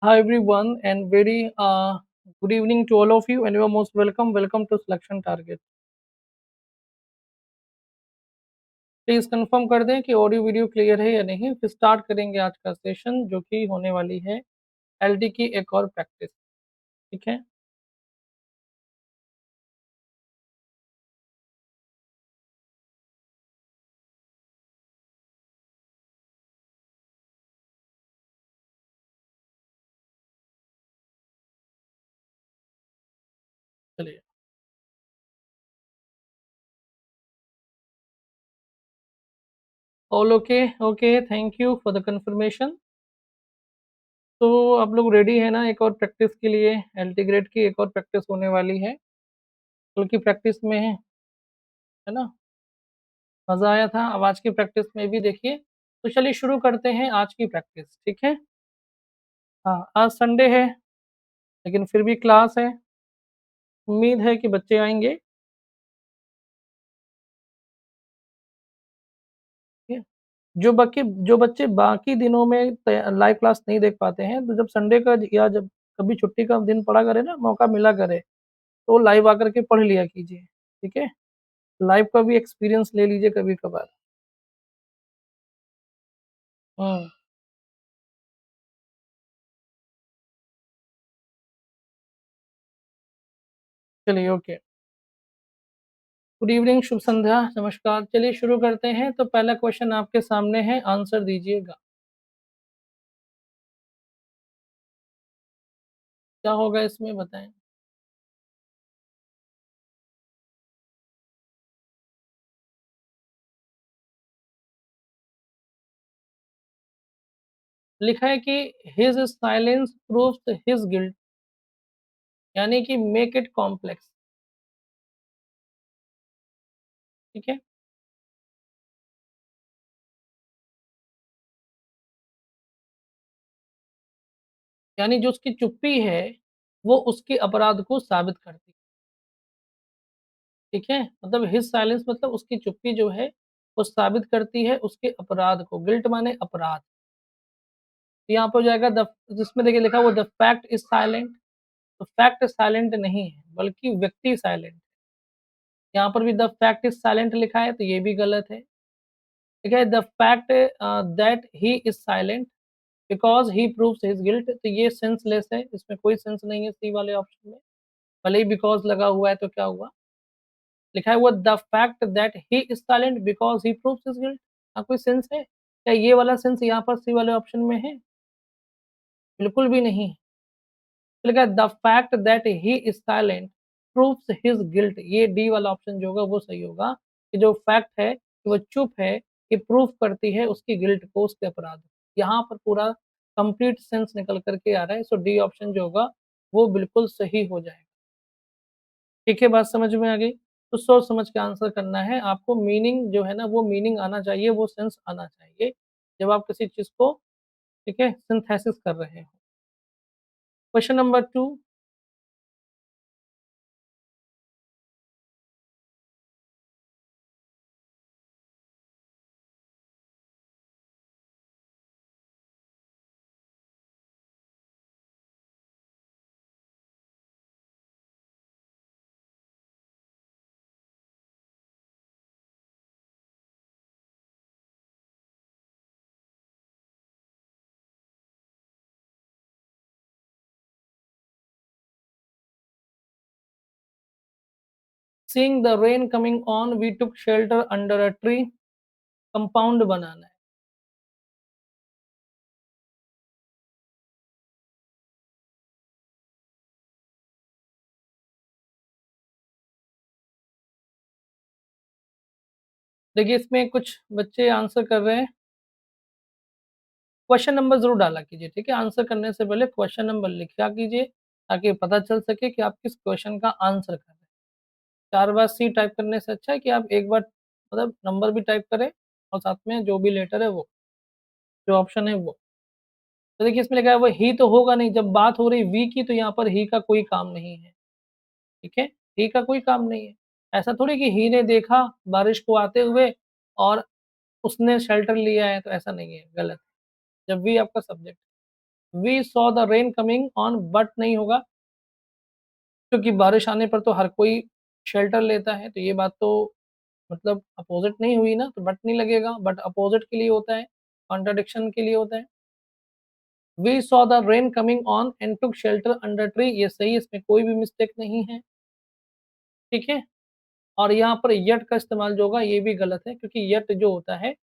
Hi everyone and very good evening to all of you and you are most welcome. Welcome to Selection Target. Please confirm कर दें कि audio video clear है या नहीं फिर start करेंगे आज का सेशन जो कि होने वाली है एलडी की एक और प्रैक्टिस। ठीक है, चलिए। All okay okay, thank you for the confirmation. तो आप लोग रेडी है ना एक और प्रैक्टिस के लिए? एलटी ग्रेड की एक और प्रैक्टिस होने वाली है। कल की प्रैक्टिस में है ना, मज़ा आया था। अब आज की प्रैक्टिस में भी देखिए। तो चलिए शुरू करते हैं आज की प्रैक्टिस। ठीक है, हाँ, आज संडे है लेकिन फिर भी क्लास है। उम्मीद है कि बच्चे आएँगे। ठीक है? जो बच्चे बाकी दिनों में लाइव क्लास नहीं देख पाते हैं, तो जब संडे का या जब कभी छुट्टी का दिन पड़ा करे ना, मौका मिला करे, तो लाइव आकर के पढ़ लिया कीजिए। ठीक है? लाइव का भी एक्सपीरियंस ले लीजिए कभी-कभार। हुँ, चलिए ओके। गुड इवनिंग, शुभ संध्या, नमस्कार। चलिए शुरू करते हैं। तो पहला क्वेश्चन आपके सामने है, आंसर दीजिएगा। क्या होगा इसमें बताएँ? लिखा है कि his silence proves his guilt, यानी कि मेक इट कॉम्प्लेक्स। ठीक है? यानी जो उसकी चुप्पी है, वो उसके अपराध को साबित करती है। ठीक है? मतलब हिज़ साइलेंस मतलब उसकी चुप्पी जो है, वो साबित करती है उसके अपराध को। गिल्ट माने अपराध। तो यहाँ पे हो जाएगा द जिसमें देखिए लिखा हुआ द फैक्ट इज़ साइलेंट, तो फैक्ट साइलेंट नहीं है, बल्कि व्यक्ति साइलेंट। यहाँ पर भी द फैक्ट इज़ साइलेंट लिखा है, तो ये भी गलत है। ठीक है? The fact that he is silent because he proves his guilt, तो ये सेंसलेस है, इसमें कोई सेंस नहीं है सी वाले ऑप्शन में। भले ही बिकॉज़ लगा हुआ है तो क्या हुआ? लिखा है हुआ the fact that he is silent because he proves his guilt. कोई सेंस है? क्या ये वाला सेंस यहाँ पर सी वाले ऑप्शन में है? बिल्कुल भी नहीं है। तो लिखा है the fact that he is silent proves his guilt, ये डी वाला ऑप्शन जो होगा वो सही होगा, कि जो फैक्ट है, कि वो चुप है, ये प्रूव करती है उसकी गिल्ट को, उसके अपराध को। यहाँ पर पूरा कंप्लीट सेंस निकल कर के आ रहा है, सो डी ऑप्शन जो होगा, वो बिल्कुल सही हो जाएगा। ठीक है, बात समझ में आ गई? तो सोच समझ के आंसर करना है। आपको मीनिंग जो है ना, वो मीनिंग आना चाहिए, वो सेंस आना चाहिए, जब आप किसी चीज़ को ठीक है, सिंथेसिस कर रहे हो। Question number 2। Seeing the rain coming on we took shelter under a tree, compound बनाना है। देखिए, इसमें कुछ बच्चे आंसर कर रहे हैं। क्वेश्चन नंबर ज़रूर डाला कीजिए, ठीक है? आंसर करने से पहले क्वेश्चन नंबर लिखा कीजिए, ताकि पता चल सके कि आप किस क्वेश्चन का आंसर कर रहे हैं। 4 बार सी टाइप करने से अच्छा है कि आप एक बार मतलब नंबर भी टाइप करें और साथ में जो भी लेटर है वो, जो ऑप्शन है वो। तो देखिए इसमें लिखा है वो ही तो होगा नहीं, जब बात हो रही वी की तो यहाँ पर ही का कोई काम नहीं है, ठीक है? ही का कोई काम नहीं है। ऐसा थोड़ी कि ही ने देखा बारिश को आते हुए और उसने शेल्टर लिया है, तो ऐसा नहीं है, गलत है। जब वी आपका subject we saw the rain coming on but नहीं होगा, क्योंकि बारिश आने पर तो हर कोई शेल्टर लेता है, तो ये बात तो मतलब अपोज़िट नहीं हुई ना, तो बट नहीं लगेगा, बट अपोज़िट के लिए होता है, कॉन्ट्रडिक्शन के लिए होता है। We saw the rain coming on and took shelter under tree, ये सही है, इसमें कोई भी मिस्टेक नहीं है, ठीक है? और यहाँ पर यट का इस्तेमाल जो होगा ये भी गलत है, क्योंकि यट जो होता है,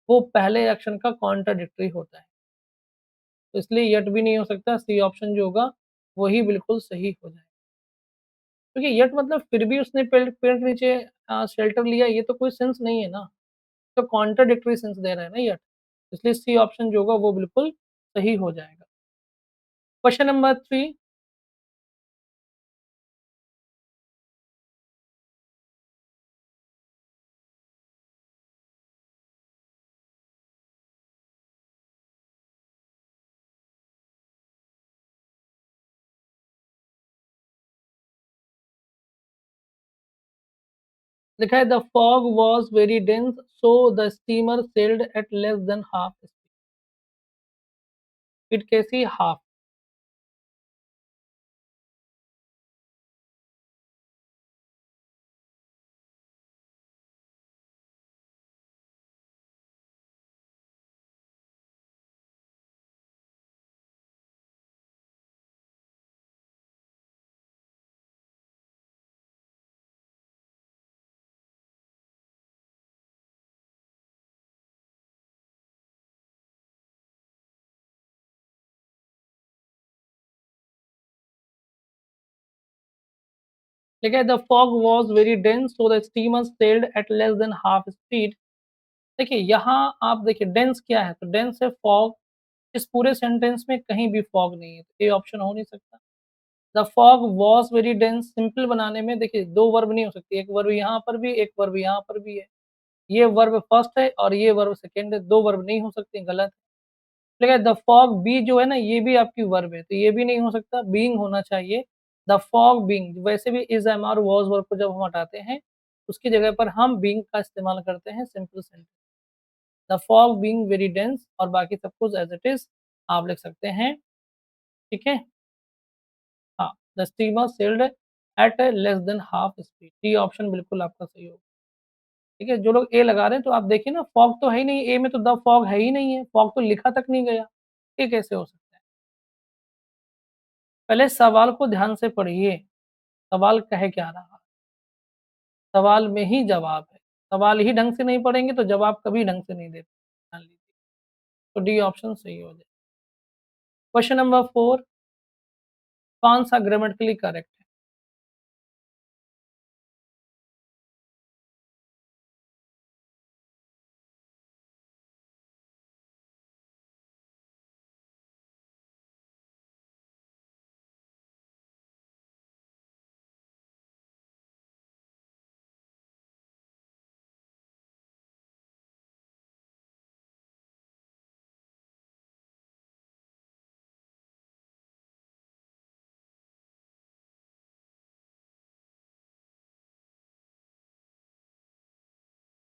वो पहले एक्शन का कॉन्ट्राडिक्टरी होता है। तो इसलिए यट भी नहीं हो सकता, सी ऑप्शन जो होगा, वही बिल्कुल सही हो जाएगा। क्योंकि यट मतलब फिर भी उसने पेड़ के नीचे शेल्टर लिया, ये तो कोई सेंस नहीं है ना, तो कॉन्ट्राडिक्टरी सेंस दे रहा है ना यट। इसलिए सी ऑप्शन जो होगा वो बिल्कुल सही हो जाएगा। क्वेश्चन नंबर 3, लिखा है the fog was very dense so the steamer sailed at less than half speed, कैसी हाफ? लिखा है the fog was very dense so the steamer sailed at less than half speed. देखिए यहाँ आप देखिए dense क्या है, तो डेंस है फॉग। इस पूरे सेंटेंस में कहीं भी फॉग नहीं है, तो ये ऑप्शन हो नहीं सकता। The fog was very dense simple बनाने में देखिए 2 वर्ब नहीं हो सकती, एक वर्ब यहाँ पर भी, एक वर्ब यहाँ पर भी है। ये वर्ब फर्स्ट है और ये वर्ब सेकंड है, 2 वर्ब नहीं हो सकती, गलत है। लेकिन द फॉग बी जो है ना, ये भी आपकी वर्ब है, तो ये भी नहीं हो सकता, बीइंग होना चाहिए। द फॉग बीइंग, वैसे भी is, am, are, was verb को जब हम हटाते हैं, उसकी जगह पर हम बीइंग का इस्तेमाल करते हैं simple sentence. The fog being very dense और बाकी सब कुछ एज़ इट इज़ आप लिख सकते हैं, ठीक है? हाँ, the steamer sailed at less than half speed, D option बिल्कुल आपका सही होगा। ठीक है, जो लोग ए लगा रहे हैं तो आप देखिए ना फॉग तो है ही नहीं, ए में तो द फॉग है ही नहीं है, फॉग तो लिखा तक नहीं गया, ये कैसे हो सकता है? पहले सवाल को ध्यान से पढ़िए, सवाल कह क्या रहा है? सवाल में ही जवाब है, सवाल ही ढंग से नहीं पढ़ेंगे तो जवाब कभी ढंग से नहीं दे पाएँगे, ध्यान लीजिए। तो डी ऑप्शन सही हो जाए। क्वेश्चन नंबर 4, कौन-सा ग्रामेटिकली करेक्ट है?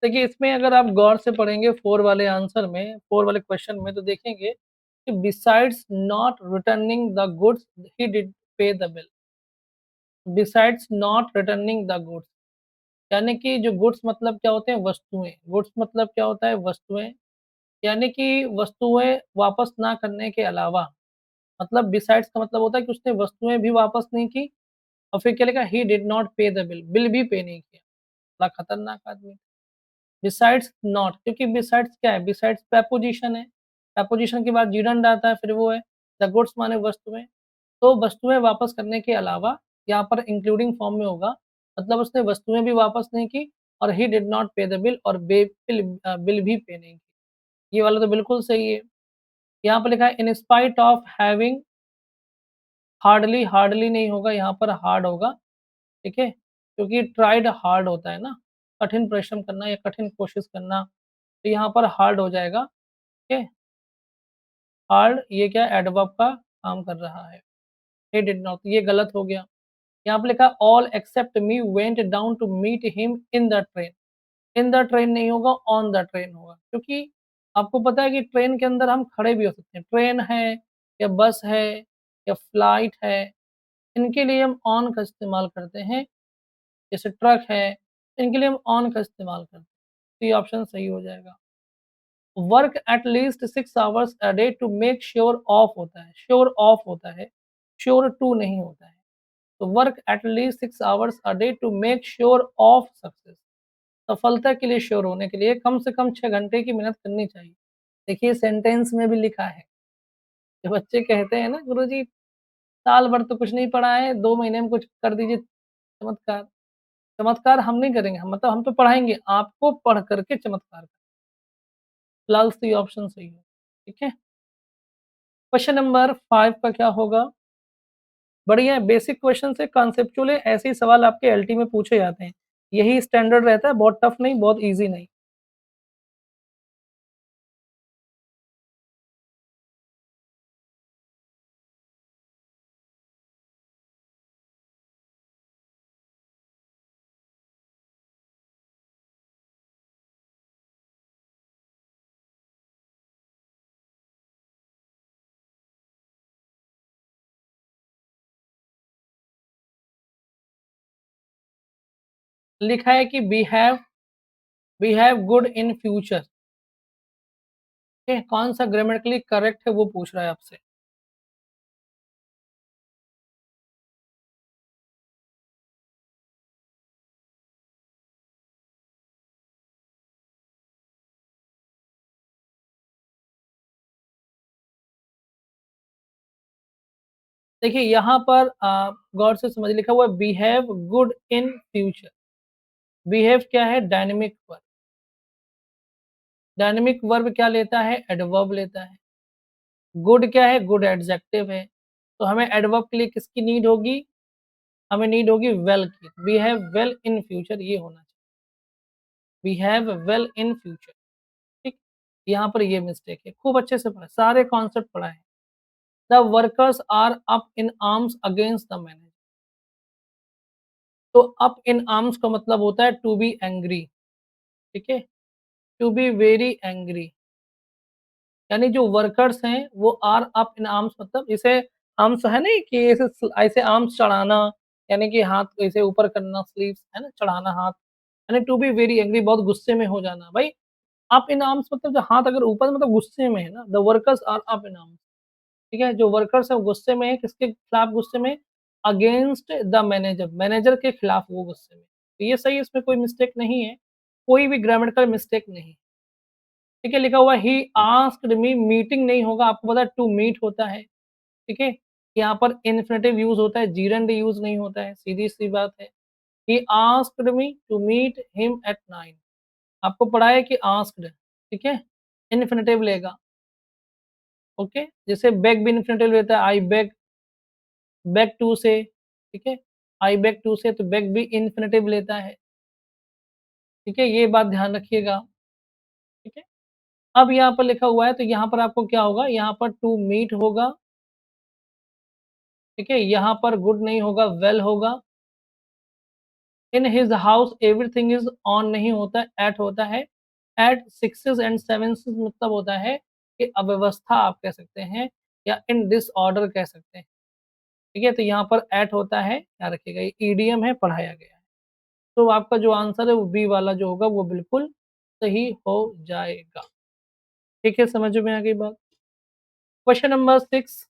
देखिए, इसमें अगर आप गौर से पढ़ेंगे 4 वाले आंसर में, 4 वाले क्वेश्चन में तो देखेंगे कि besides not returning the goods he did pay the bill. Besides not returning the goods, यानी कि जो गुड्स मतलब क्या होते हैं? वस्तुएँ। गुड्स मतलब क्या होता है? वस्तुएँ। यानी कि वस्तुएँ वापस ना करने के अलावा, मतलब बिसाइड्स का मतलब होता है कि उसने वस्तुएँ भी वापस नहीं की और फिर क्या लिखा? ही डिड नॉट पे द बिल, बिल भी पे नहीं किया। बड़ा खतरनाक आदमी। बिसाइड्स नॉट, क्योंकि बिसाइड्स क्या है? बिसाइड्स प्रेपोज़िशन है। प्रेपोज़िशन के बाद जीडन्ड आता है, फिर वो है द गुड्स माने वस्तुएँ। तो वस्तुएँ वापस करने के अलावा यहाँ पर इंक्लूडिंग फॉर्म में होगा, मतलब उसने वस्तुएँ भी वापस नहीं की और ही डिड नॉट पे द बिल, और बिल भी पे नहीं की। ये वाला तो बिल्कुल सही है। यहाँ पर लिखा है in spite of having, hardly, hardly नहीं होगा, यहाँ पर हार्ड होगा, ठीक है? क्योंकि ट्राइड हार्ड होता है ना, कठिन परिश्रम करना या कठिन कोशिश करना, तो यहाँ पर हार्ड हो जाएगा, ठीक है? हार्ड ये क्या है? एडवर्ब का काम कर रहा है। ही डिड नॉट, ये गलत हो गया। यहाँ पे लिखा all except me went down to meet him in the train. In the train नहीं होगा, ऑन द ट्रेन होगा, क्योंकि आपको पता है कि ट्रेन के अंदर हम खड़े भी हो सकते हैं। ट्रेन है, या बस है या फ्लाइट है, इनके लिए हम ऑन का इस्तेमाल करते हैं। जैसे ट्रक है, इनके लिए हम ऑन का इस्तेमाल करते हैं। तो ये ऑप्शन सही हो जाएगा। Work at least 6 hours a day to make sure of होता है, श्योर ऑफ होता है, श्योर टू नहीं होता है। तो work at least 6 hours a day to make sure of success. सफलता के लिए श्योर होने के लिए कम से कम 6 घंटे की मेहनत करनी चाहिए। देखिए सेंटेंस में भी लिखा है। जो बच्चे कहते हैं ना गुरुजी साल भर तो कुछ नहीं पढ़ा है, 2 महीने में कुछ कर दीजिए चमत्कार। चमत्कार हम नहीं करेंगे, हम मतलब हम तो पढ़ाएँगे, आपको पढ़ कर के चमत्कार फिलहाल तो ये ऑप्शन सही है, ठीक है? क्वेश्चन नंबर 5 का क्या होगा? बढ़िया है, बेसिक क्वेश्चन से कॉन्सेप्चुअल है, ऐसे ही सवाल आपके एलटी में पूछे जाते हैं। यही स्टैंडर्ड रहता है, बहुत टफ नहीं, बहुत ईज़ी नहीं। लिखा है कि we have good in future, ठीक है? कौन-सा ग्रामेटिकली करेक्ट है वो पूछ रहा है आपसे। देखिए यहाँ पर गौर से समझिए लिखा हुआ है behave good in future. Behave क्या है? Dynamic verb. डायनामिक वर्ब क्या लेता है? एडवर्ब लेता है। गुड क्या है? गुड एडजेक्टिव है। तो हमें एडवर्ब के लिए किसकी नीड होगी? हमें नीड होगी वेल की। बिहेव वेल इन फ्यूचर ये होना चाहिए। बिहेव वेल इन फ्यूचर, ठीक? यहाँ पर ये मिस्टेक है। खूब अच्छे से पढ़ा, सारे कॉन्सेप्ट पढ़ा है। The workers are up in arms against the manager. तो अप इन आर्म्स का मतलब होता है टू बी एंग्री, ठीक है? टू बी वेरी एंग्री, यानी जो वर्कर्स हैं वो आर अप इन आर्म्स मतलब इसे आर्म्स है नहीं कि ऐसे आर्म्स चढ़ाना, यानी कि हाथ को ऐसे ऊपर करना, स्लीव्स है ना, चढ़ाना हाथ, यानी टू बी वेरी एंग्री बहुत गुस्से में हो जाना। भाई अप इन आर्म्स मतलब जो हाथ अगर ऊपर मतलब गुस्से में है ना, the workers are up in arms, ठीक है? जो वर्कर्स है वो गुस्से में है, किसके खिलाफ गुस्से में? अगेंस्ट द मैनेजर, मैनेजर के खिलाफ वो गुस्से में। तो ये सही है, इसमें कोई मिस्टेक नहीं है, कोई भी ग्रामेटिकल मिस्टेक नहीं। ठीक है, लिखा हुआ है ही आस्क्ड मी, मीटिंग नहीं होगा, आपको पता है टू मीट होता है, ठीक है? यहाँ पर इन्फिनिटिव यूज़ होता है, जीरंड यूज़ नहीं होता है, सीधी-सी बात है। He asked me to meet him at 9। आपको पढ़ा है कि आस्क्ड, ठीक है? इन्फिनिटिव लेगा, ओके? जैसे बेग भी इन्फिनिटिव लेता है, आई बेग टू से, ठीक है? आई बेग टू से तो बेग भी इन्फिनिटिव लेता है, ठीक है? ये बात ध्यान रखिएगा, ठीक है? अब यहाँ पर लिखा हुआ है तो यहाँ पर आपको क्या होगा? यहाँ पर टू मीट होगा, ठीक है? यहाँ पर गुड नहीं होगा, वेल होगा। In his house everything is on नहीं होता, एट होता है। एट सिक्सेस एंड सेवेंस मतलब होता है कि अव्यवस्था आप कह सकते हैं या इन डिसऑर्डर कह सकते हैं, ठीक है? तो यहाँ पर एट होता है, याद रखिएगा ये ईडीएम है, पढ़ाया गया है। तो आपका जो आंसर है वो बी वाला जो होगा वो बिल्कुल सही हो जाएगा। ठीक है, समझ में आ गई बात? क्वेश्चन नंबर 6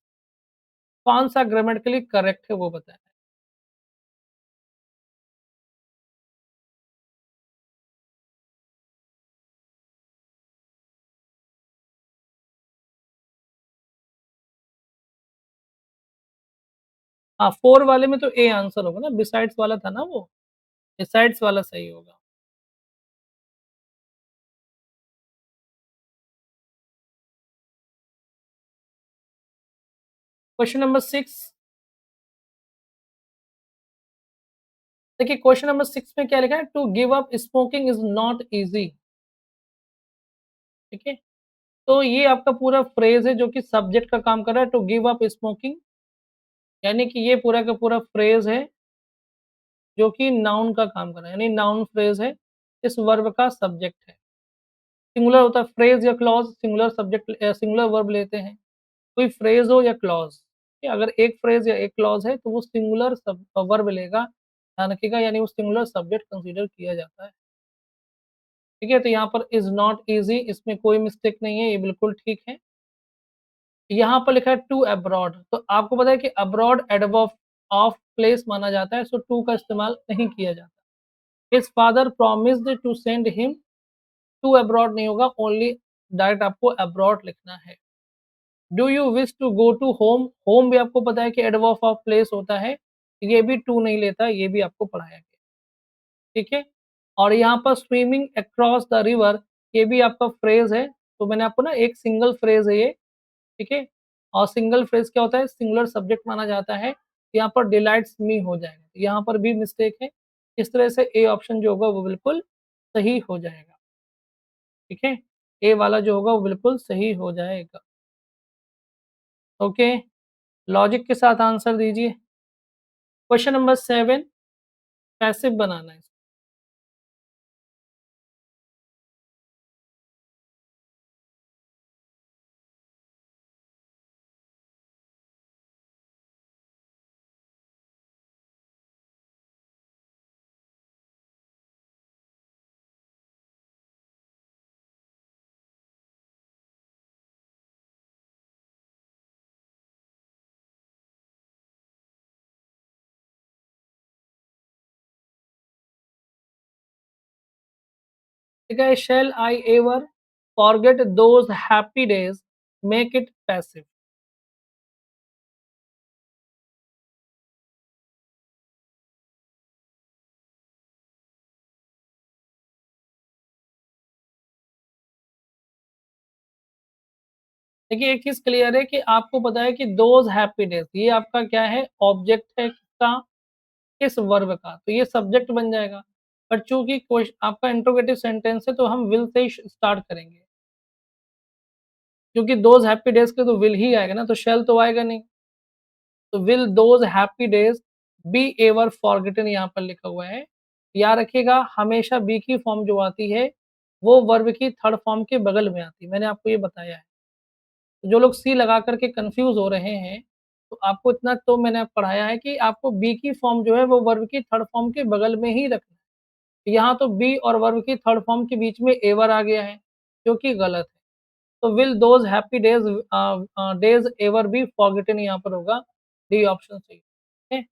कौन-सा ग्रामेटिकली करेक्ट है वो बताएँ? हाँ, 4 वाले में तो ए आंसर होगा ना, बिसाइड्स वाला था ना वो? बिसाइड्स वाला सही होगा। क्वेश्चन नंबर 6 देखिए क्वेश्चन नंबर 6 में क्या लिखा है? To give up smoking is not easy, ठीक है? तो ये आपका पूरा फ्रेज़ है जो कि सब्जेक्ट का काम कर रहा है, टू गिव अप स्मोकिंग, यानी कि ये पूरा का पूरा फ्रेज़ है जो कि नाउन का काम कर रहा है, यानी नाउन फ्रेज़ है, इस वर्ब का सब्जेक्ट है। सिंगुलर होता है फ्रेज़ या clause singular subject singular verb लेते हैं। कोई फ्रेज़ हो या क्लॉज़, ठीक है? अगर एक फ्रेज़ या एक क्लॉज़ है तो वो सिंगुलर वर्ब लेगा, ध्यान रखिएगा, यानी वो सिंगुलर सब्जेक्ट कंसीडर किया जाता है, ठीक है? तो यहाँ पर इज़ नॉट ईज़ी, इसमें कोई मिस्टेक नहीं है, ये बिल्कुल ठीक है। यहाँ पर लिखा है टू अब्रॉड, तो आपको पता है कि अब्रॉड एडवर्ब ऑफ प्लेस माना जाता है, सो टू का इस्तेमाल नहीं किया जाता। His father promised to send him to abroad नहीं होगा, ओनली डायरेक्ट आपको अब्रॉड लिखना है। Do you wish to go to home, home भी आपको पता है कि एडवर्ब ऑफ प्लेस होता है, ये भी टू नहीं लेता, ये भी आपको पढ़ाया गया, ठीक है? और यहाँ पर स्विमिंग अक्रॉस द रिवर, ये भी आपका फ्रेज़ है, तो मैंने आपको ना एक सिंगल फ्रेज़ है ये, ठीक है? और सिंगल फ्रेज़ क्या होता है? सिंगुलर सब्जेक्ट माना जाता है, यहाँ पर डिलाइट्स मी हो जाएगा, यहाँ पर भी मिस्टेक है, इस तरह से ए ऑप्शन जो होगा वो बिल्कुल सही हो जाएगा, ठीक है? ए वाला जो होगा वो बिल्कुल सही हो जाएगा, ओके? लॉजिक के साथ आंसर दीजिए। क्वेश्चन नंबर 7 पैसिव बनाना है। ठीक है, shall I ever forget those happy days, make it passive. देखिए, एक चीज़ क्लियर है कि आपको पता है कि दोज़ हैप्पी डेज़ ये आपका क्या है? ऑब्जेक्ट है किसका? किस वर्ब का? तो ये सब्जेक्ट बन जाएगा। पर चूँकि आपका इंट्रोगेटिव सेंटेंस है तो हम विल से ही स्टार्ट करेंगे। क्योंकि दोज़ हैप्पी डेज़ के तो विल ही आएगा ना, तो शैल तो आएगा नहीं। तो will those happy days be ever forgotten यहाँ पर लिखा हुआ है। याद रखिएगा, हमेशा बी की फॉर्म जो आती है, वो वर्ब की थर्ड फॉर्म के बगल में आती है। मैंने आपको ये बताया है। जो लोग सी लगा कर के कन्फ्यूज़ हो रहे हैं, तो आपको इतना तो मैंने पढ़ाया है कि आपको बी की फॉर्म जो है वो वर्ब की थर्ड फॉर्म के बगल में ही रखना है। यहाँ तो बी और वर्ब की थर्ड फॉर्म के बीच में एवर आ गया है, जो कि गलत है। तो will those happy days ever be forgotten यहाँ पर होगा, डी ऑप्शन सही है। ठीक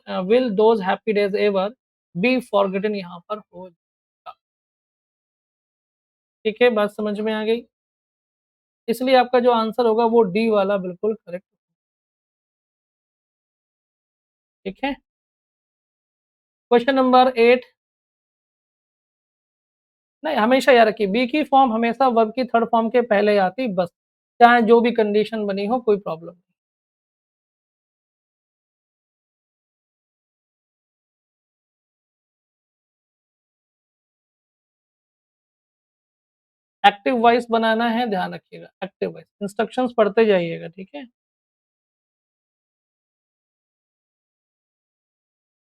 है? Will those happy days ever be forgotten यहाँ पर हो जाएगा। ठीक है, बात समझ में आ गई? इसलिए आपका जो आंसर होगा वो डी वाला बिल्कुल करेक्ट, ठीक है? क्वेश्चन नंबर 8, नहीं हमेशा याद रखिए बी की फॉर्म हमेशा वर्ब की थर्ड फॉर्म के पहले आती बस, चाहे जो भी कंडीशन बनी हो कोई प्रॉब्लम नहीं। एक्टिव वॉइस बनाना है, ध्यान रखिएगा एक्टिव वॉइस, इंस्ट्रक्शंस पढ़ते जाइएगा, ठीक है?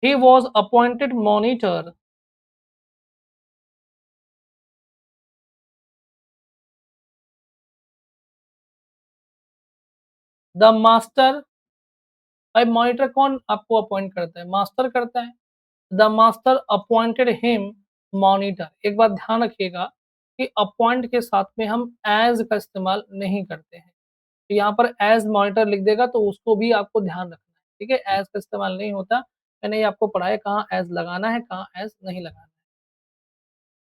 He was appointed monitor, the master, भाई मॉनिटर कौन आपको अपॉइंट करता है? मास्टर करता है। The master appointed him monitor. एक बात ध्यान रखिएगा कि अपॉइंट के साथ में हम एज़ का इस्तेमाल नहीं करते हैं। तो यहाँ पर एज़ मॉनिटर लिख देगा तो उसको भी आपको ध्यान रखना है, ठीक है? एज़ का इस्तेमाल नहीं होता। मैंने ये आपको पढ़ाया कहाँ एज़ लगाना है, कहाँ एज़ नहीं लगाना है,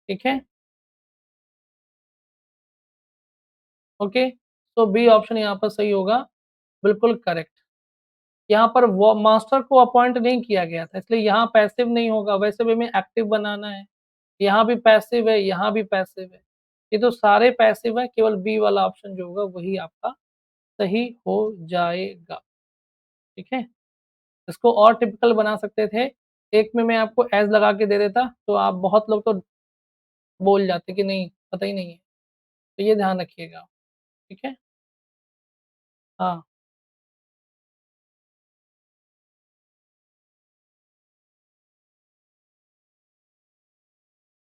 ठीक है? ओके, तो बी ऑप्शन यहाँ पर सही होगा, बिल्कुल करेक्ट। यहाँ पर वो मास्टर को अपॉइंट नहीं किया गया था, इसलिए यहाँ पैसिव नहीं होगा, वैसे भी हमें एक्टिव बनाना है। यहाँ भी पैसिव है, यहाँ भी पैसिव है। ये तो सारे पैसिव हैं, केवल बी वाला ऑप्शन जो होगा वही आपका सही हो जाएगा, ठीक है? इसको और टिपिकल बना सकते थे, एक में मैं आपको एज़ लगा के दे देता, तो आप बहुत लोग तो बोल जाते कि नहीं, पता ही नहीं है। तो ये ध्यान रखिएगा, ठीक है? हाँ,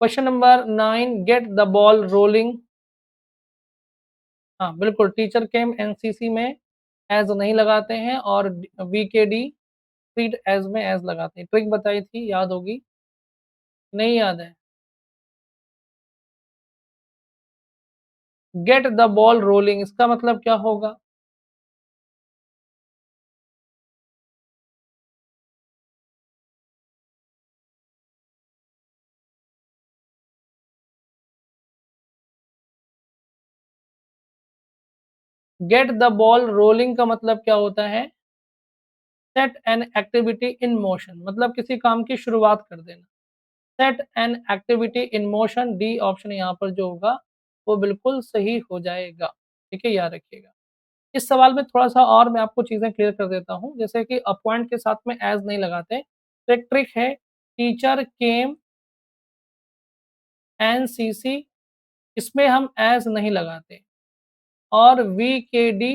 question number 9 get the ball rolling, हाँ, बिल्कुल टीचर केम एनसीसी में एज़ नहीं लगाते हैं और वीकेडी ट्रीट एज़ में एज़ लगाते हैं। ट्रिक बताई थी, याद होगी? नहीं याद है? गेट द बॉल रोलिंग इसका मतलब क्या होगा? गेट द बॉल रोलिंग का मतलब क्या होता है? Set an activity in motion मतलब किसी काम की शुरुआत कर देना। Set an activity in motion D option यहाँ पर जो होगा वो बिल्कुल सही हो जाएगा। ठीक है, याद रखिएगा। इस सवाल में थोड़ा-सा और मैं आपको चीज़ें क्लियर कर देता हूँ, जैसे कि अपॉइंट के साथ में एज़ नहीं लगाते। तो एक ट्रिक है टीचर केम एनसीसी इसमें हम एज़ नहीं लगाते और वीकेडी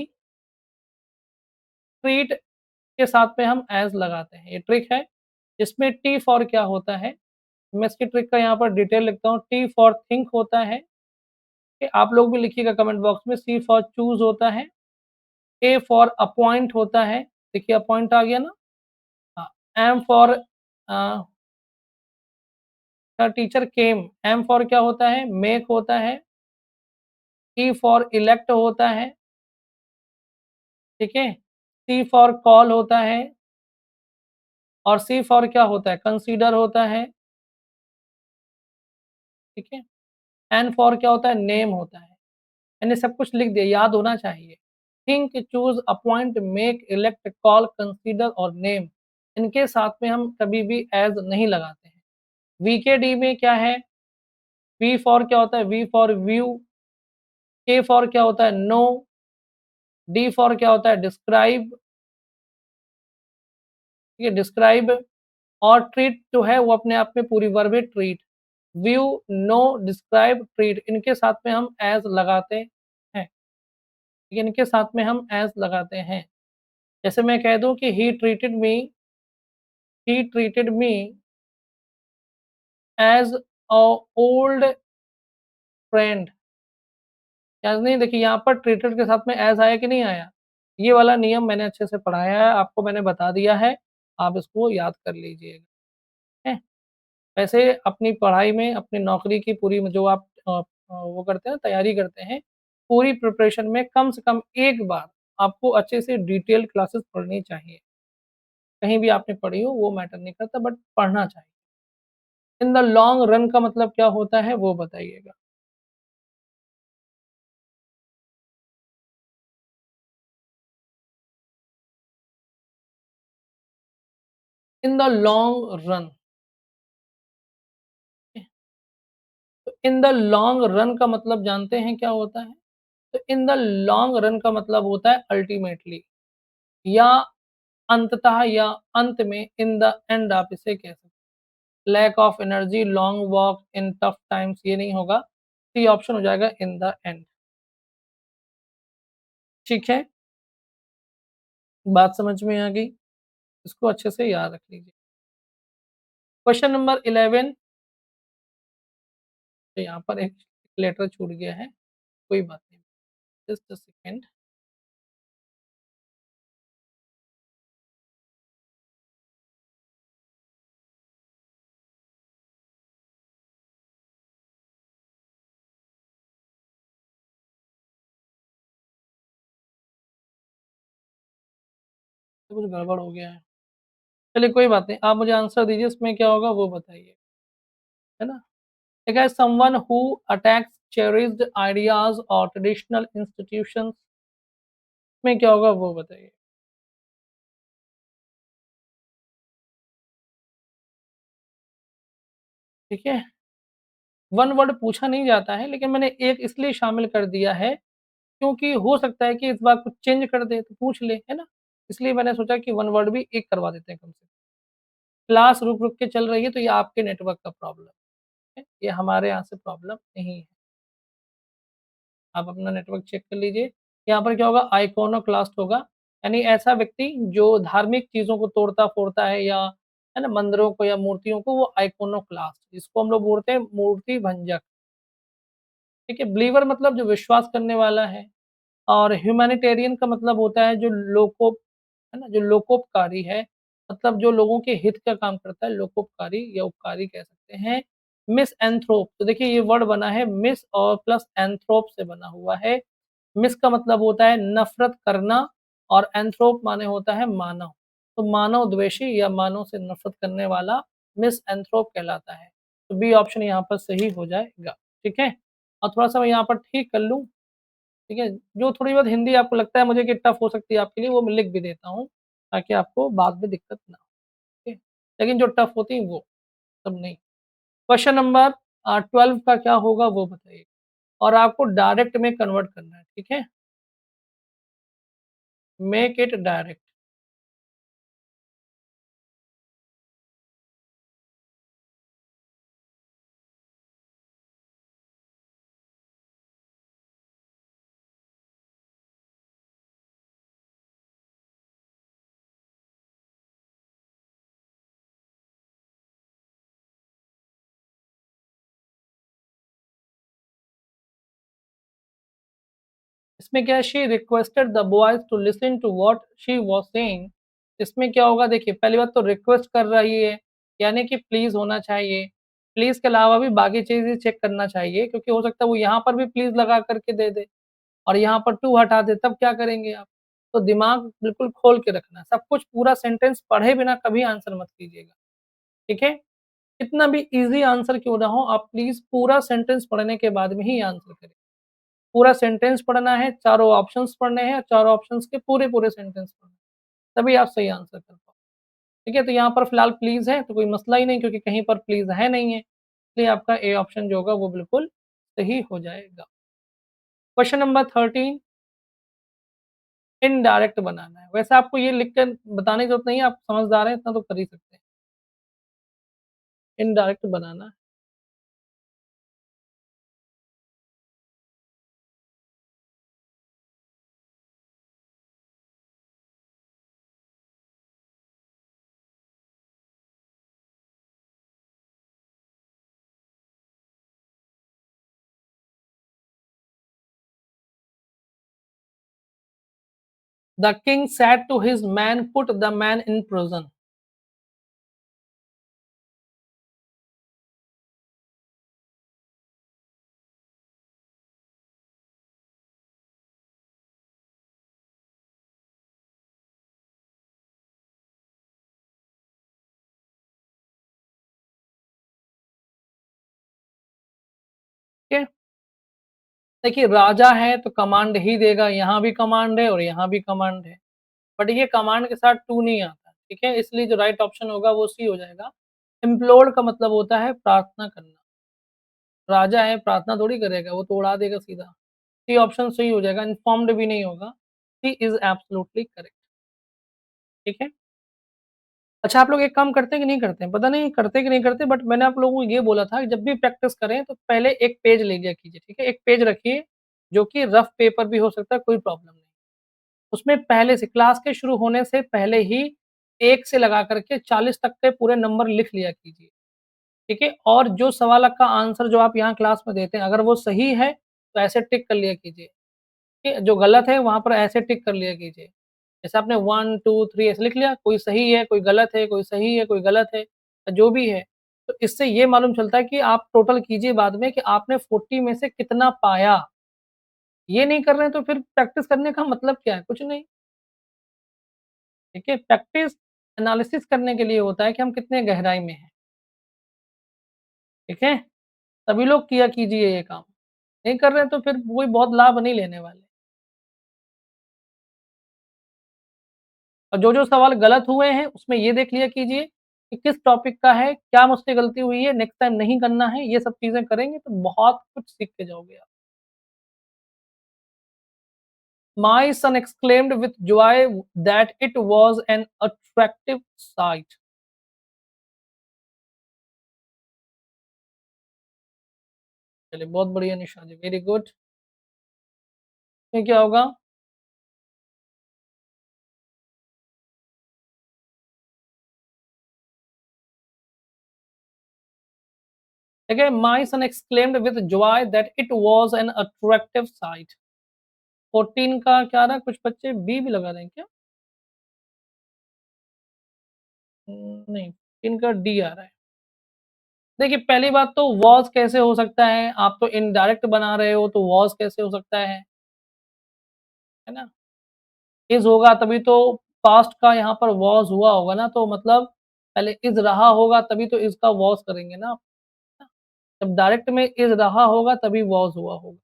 ट्रीट के साथ में हम एज़ लगाते हैं। ये ट्रिक है। इसमें टी फॉर क्या होता है? मैं इसकी ट्रिक का यहाँ पर डिटेल लिखता हूँ। टी फॉर थिंक होता है। कि आप लोग भी लिखिएगा कमेंट बॉक्स में। सी फॉर चूज़ होता है। ए फॉर अपॉइंट होता है। देखिए अपॉइंट आ गया ना? हाँ, M for teacher came. M for क्या होता है? मेक होता है। ई फॉर इलेक्ट होता है। ठीक है? सी फॉर कॉल होता है और सी फॉर क्या होता है? कंसीडर होता है। ठीक है? एन फॉर क्या होता है? नेम होता है। मैंने सब कुछ लिख दिया, याद होना चाहिए। Think, choose, appoint, make, elect, call, consider और नेम इनके साथ में हम कभी भी एज़ नहीं लगाते हैं। वीकेडी में क्या है? वी फॉर क्या होता है? वी फॉर व्यू, के फॉर क्या होता है? नो, डी फॉर क्या होता है? डिस्क्राइब, ये डिस्क्राइब और ट्रीट जो है वो अपने आप में पूरी वर्ब है treat. View, know, describe, treat इनके साथ में हम एज़ लगाते हैं। इनके साथ में हम एज़ लगाते हैं। जैसे मैं कह दूँ कि he treated me as a old friend. याद नहीं देखिए यहाँ पर ट्रीटेड के साथ में एज़ आया कि नहीं आया? ये वाला नियम मैंने अच्छे से पढ़ाया है, आपको मैंने बता दिया है, आप इसको याद कर लीजिएगा, हैं? वैसे अपनी पढ़ाई में, अपनी नौकरी की पूरी जो आप वो करते हैं तैयारी करते हैं, पूरी प्रिपरेशन में कम से कम एक बार आपको अच्छे से डिटेल क्लासेस पढ़नी चाहिए। कहीं भी आपने पढ़ी हो वो मैटर नहीं करता बट पढ़ना चाहिए। इन द लॉन्ग रन का मतलब क्या होता है वो बताइएगा? इन द लॉन्ग रन तो इन द लॉन्ग रन का मतलब जानते हैं क्या होता है? तो इन द लॉन्ग रन का मतलब होता है अल्टीमेटली या अंततः या अंत में इन द एंड आप इसे कह सकते हैं। Lack of energy, long walk in tough times ये नहीं होगा। सी ऑप्शन हो जाएगा इन द एंड। ठीक है? बात समझ में आ गई? इसको अच्छे से याद रख लीजिए। क्वेश्चन नंबर 11 तो यहाँ पर एक लेटर छूट गया है, कोई बात नहीं। Just a second. कुछ गड़बड़ हो गया है। चलिए कोई बात नहीं, आप मुझे आंसर दीजिए इसमें क्या होगा वो बताइए, है ना? ठीक है, someone who attacks cherished ideas और ट्रेडिशनल इंस्टीट्यूशंस में क्या होगा वो बताइए? ठीक है? वन वर्ड पूछा नहीं जाता है लेकिन मैंने एक इसलिए शामिल कर दिया है क्योंकि हो सकता है कि इस बार कुछ चेंज कर दे तो पूछ ले, है ना? इसलिए मैंने सोचा कि वन वर्ड भी एक करवा देते हैं कम से कम। क्लास रुक-रुक के चल रही है तो ये आपके नेटवर्क का प्रॉब्लम है, ये हमारे यहाँ से प्रॉब्लम नहीं है। आप अपना नेटवर्क चेक कर लीजिए। यहाँ पर क्या होगा आइकोनोक्लास्ट होगा, यानी ऐसा व्यक्ति जो धार्मिक चीज़ों को तोड़ता-फोड़ता है या है ना मंदिरों को या मूर्तियों को वो आइकोनोक्लास्ट जिसको हम लोग बोलते हैं मूर्ति भंजक। ठीक है? बिलीवर मतलब जो विश्वास करने वाला है। और ह्यूमैनिटेरियन का मतलब होता है जो है ना? जो लोकोपकारी है, मतलब जो लोगों के हित का काम करता है, लोकोपकारी या उपकारी कह सकते हैं। मिसएंथ्रोप, तो देखिए ये वर्ड बना है मिस और प्लस एंथ्रोप से बना हुआ है। मिस का मतलब होता है नफ़रत करना और एंथ्रोप माने होता है मानव। तो मानव द्वेषी या मानव से नफ़रत करने वाला मिसएंथ्रोप कहलाता है। तो बी ऑप्शन यहाँ पर सही हो जाएगा, ठीक है? और थोड़ा-सा मैं यहाँ पर ठीक कर लूँ, ठीक है? जो थोड़ी बहुत हिंदी आपको लगता है मुझे कि टफ़ हो सकती है आपके लिए, वो मैं लिख भी देता हूँ, ताकि आपको बाद में दिक्कत ना हो, ठीक है? लेकिन जो टफ़ होती हैं वो, सब नहीं। क्वेश्चन नंबर 12 का क्या होगा वो बताइए? और आपको डायरेक्ट में कन्वर्ट करना है, ठीक है? Make it direct. इसमें क्या है she requested the boys to listen to what she was saying. इसमें क्या होगा देखिए पहली बात तो रिक्वेस्ट कर रही है, यानी कि प्लीज़ होना चाहिए। प्लीज़ के अलावा भी बाकी चीज़ें चेक करना चाहिए क्योंकि हो सकता है वो यहाँ पर भी प्लीज़ लगा कर के दे दे और यहाँ पर टू हटा दे तब क्या करेंगे आप? तो दिमाग बिल्कुल खोल के रखना, सब कुछ पूरा सेंटेंस पढ़े बिना कभी आंसर मत कीजिएगा, ठीक है? कितना भी ईज़ी आंसर क्यों ना हो आप प्लीज़ पूरा सेंटेंस पढ़ने के बाद में ही आंसर करें। पूरा सेंटेंस पढ़ना है, चारों ऑप्शंस पढ़ने हैं, चारों ऑप्शंस के पूरे-पूरे सेंटेंस पढ़ने हैं, तभी आप सही आंसर कर पाओगे। ठीक है? तो यहाँ पर फिलहाल प्लीज़ है, तो कोई मसला ही नहीं क्योंकि कहीं पर प्लीज़ है नहीं है, इसलिए आपका ए ऑप्शन जो होगा वो बिल्कुल सही हो जाएगा। क्वेश्चन नंबर 13 इनडायरेक्ट बनाना है। वैसे आपको ये लिख कर बताने की ज़रूरत नहीं है, आप समझदार हैं, इतना तो कर ही सकते हैं। इनडायरेक्ट बनाना है। The king said to his man put the man in prison. ठीक है? देखिए राजा है तो कमांड ही देगा, यहाँ भी कमांड है और यहाँ भी कमांड है। बट ये कमांड के साथ टू नहीं आता, ठीक है? इसलिए जो राइट ऑप्शन होगा वो सी हो जाएगा। इम्प्लोर का मतलब होता है प्रार्थना करना। राजा है प्रार्थना थोड़ी करेगा, वो तो उड़ा देगा सीधा। सी ऑप्शन सही हो जाएगा, इन्फॉर्म्ड भी नहीं होगा। सी इज़ एब्सोल्युटली करेक्ट, ठीक है? अच्छा आप लोग एक काम करते हैं कि नहीं करते हैं? पता नहीं करते कि नहीं करते बट मैंने आप लोगों को ये बोला था कि जब भी प्रैक्टिस करें तो पहले एक पेज ले लिया कीजिए, ठीक है? एक पेज रखिए जो कि रफ पेपर भी हो सकता है, कोई प्रॉब्लम नहीं। उसमें पहले से क्लास के शुरू होने से पहले ही 1 से लगा कर के 40 तक के पूरे नंबर लिख लिया कीजिए, ठीक है? और जो सवाल का आंसर जो आप यहाँ क्लास में देते हैं, अगर वो सही है, तो ऐसे टिक कर लिया कीजिए, ठीक है? जो गलत है, वहाँ पर ऐसे टिक कर लिया कीजिए। जैसे आपने 1, 2, 3 ऐसे लिख लिया, कोई सही है, कोई गलत है, कोई सही है, कोई गलत है, जो भी है। तो इससे ये मालूम चलता है कि आप टोटल कीजिए बाद में कि आपने 40 में से कितना पाया। ये नहीं कर रहे हैं, तो फिर प्रैक्टिस करने का मतलब क्या है? कुछ नहीं। देखिए प्रैक्टिस एनालिसिस करने के लिए होता है कि हम कितने गहराई में हैं, ठीक है? सभी लोग किया कीजिए ये काम, नहीं कर रहे हैं तो फिर कोई बहुत लाभ नहीं लेने वाले। और जो-जो सवाल गलत हुए हैं उसमें ये देख लिया कीजिए कि किस टॉपिक का है, क्या मुझसे गलती हुई है, नेक्स्ट टाइम नहीं करना है, ये सब चीज़ें करेंगे तो बहुत कुछ सीख के जाओगे आप। My son exclaimed with Joy that it was an attractive site. चलिए बहुत बढ़िया निशा जी, वेरी गुड। इसमें क्या होगा? देखिए, my son exclaimed with Joy that it was an attractive site. 14 का क्या आ रहा है? कुछ बच्चे बी भी लगा रहे हैं क्या? नहीं, 14 का डी आ रहा है। देखिए, पहली बात तो वाज़ कैसे हो सकता है? आप तो इनडायरेक्ट बना रहे हो, तो वाज़ कैसे हो सकता है ना? इज़ होगा तभी तो पास्ट का यहाँ पर वाज़ हुआ होगा ना, तो मतलब पहले इज़ रहा होगा तभी तो इज़ का वाज़ करेंगे ना आप, है ना? जब डायरेक्ट में इज़ रहा होगा तभी वाज़ हुआ होगा,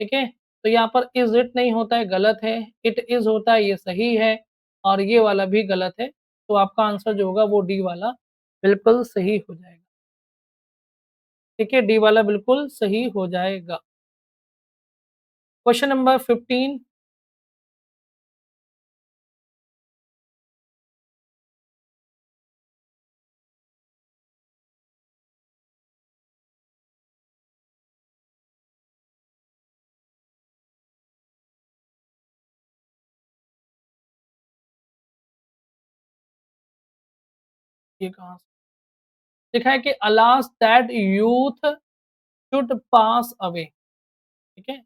ठीक है? तो यहाँ पर इज़ इट नहीं होता है, गलत है, इट इज़ होता है, ये सही है और ये वाला भी गलत है, तो आपका आंसर जो होगा वो डी वाला बिल्कुल सही हो जाएगा, ठीक है? डी वाला बिल्कुल सही हो जाएगा। क्वेश्चन नंबर 15 ये कहाँ से लिखा है कि alas that youth should pass away, ठीक है?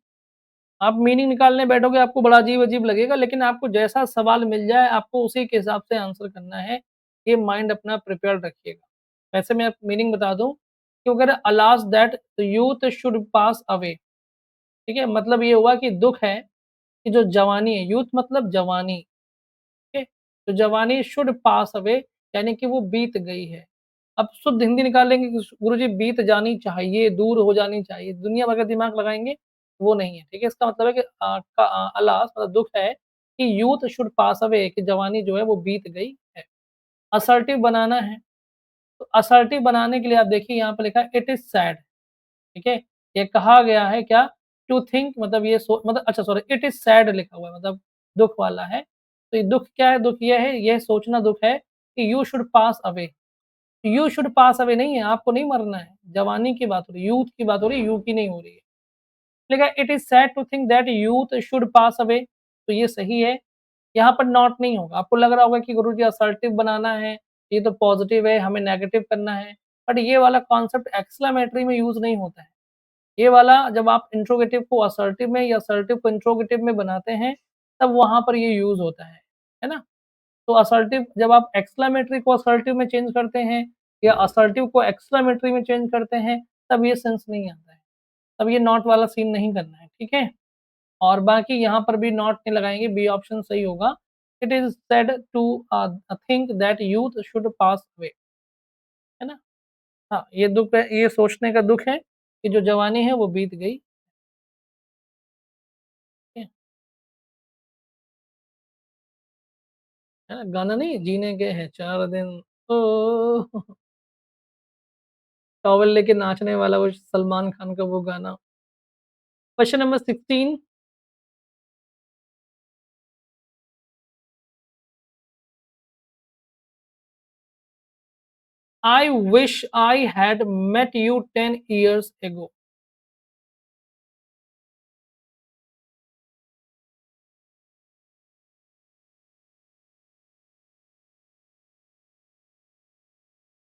आप मीनिंग निकालने बैठोगे आपको बड़ा अजीब-अजीब लगेगा, लेकिन आपको जैसा सवाल मिल जाए आपको उसी के हिसाब से आंसर करना है। ये माइंड अपना प्रिपेयर्ड रखिएगा। वैसे मैं आपको मीनिंग बता दूँ कि अगर alas that youth should pass away, ठीक है? मतलब ये हुआ कि दुःख है कि जो जवानी है, यूथ मतलब जवानी, ठीक है? तो जवानी शुड पास अवे यानी कि वो बीत गई है। अब शुद्ध हिंदी निकालेंगे कि गुरुजी बीत जानी चाहिए, दूर हो जानी चाहिए, दुनिया भर का दिमाग लगाएँगे, वो नहीं है, ठीक है? इसका मतलब है कि अलास मतलब दुःख है कि यूथ शुड पास अवे कि जवानी जो है वो बीत गई है। असर्टिव बनाना है, तो असर्टिव बनाने के लिए आप देखिए यहाँ पे लिखा है इट इज़ सैड, ठीक है? ये कहा गया है क्या टू थिंक मतलब ये मतलब अच्छा सॉरी इट इज़ सैड लिखा हुआ है मतलब दुःख वाला है। तो ये दुःख क्या है? दुःख ये है, ये सोचना दुःख है कि you should pass away. You should pass away नहीं है, आपको नहीं मरना है। जवानी की बात हो रही है, यूथ की बात हो रही है, यू की नहीं हो रही है। लिखा है it is sad to think that youth should pass away तो ये सही है। यहाँ पर नॉट नहीं होगा। आपको लग रहा होगा कि गुरुजी असर्टिव बनाना है, ये तो पॉजिटिव है, हमें नेगेटिव करना है। बट ये वाला कॉन्सेप्ट एक्सक्लेमेटरी में यूज़ नहीं होता है। ये वाला जब आप इंट्रोगेटिव को असर्टिव में या असर्टिव को इंट्रोगेटिव में बनाते हैं, तब वहाँ पर ये यूज़ होता है ना? तो असर्टिव जब आप एक्सक्लेमेटरी को असर्टिव में चेंज करते हैं या असर्टिव को एक्सक्लेमेटरी में चेंज करते हैं, तब ये सेंस नहीं आता है। तब ये नॉट वाला सीन नहीं करना है, ठीक है? और बाकी यहाँ पर भी नॉट नहीं लगाएँगे, बी ऑप्शन सही होगा। It is said to think that youth should pass away, है ना? हाँ, ये दुःख है ये सोचने का दुःख है कि जो जवानी है वो बीत गई, ठीक है? है ना? गाना नहीं जीने के हैं 4 दिन ओ टॉवेल लेके नाचने वाला वो सलमान खान का वो गाना। Question number 16 I wish I had met you 10 years ago.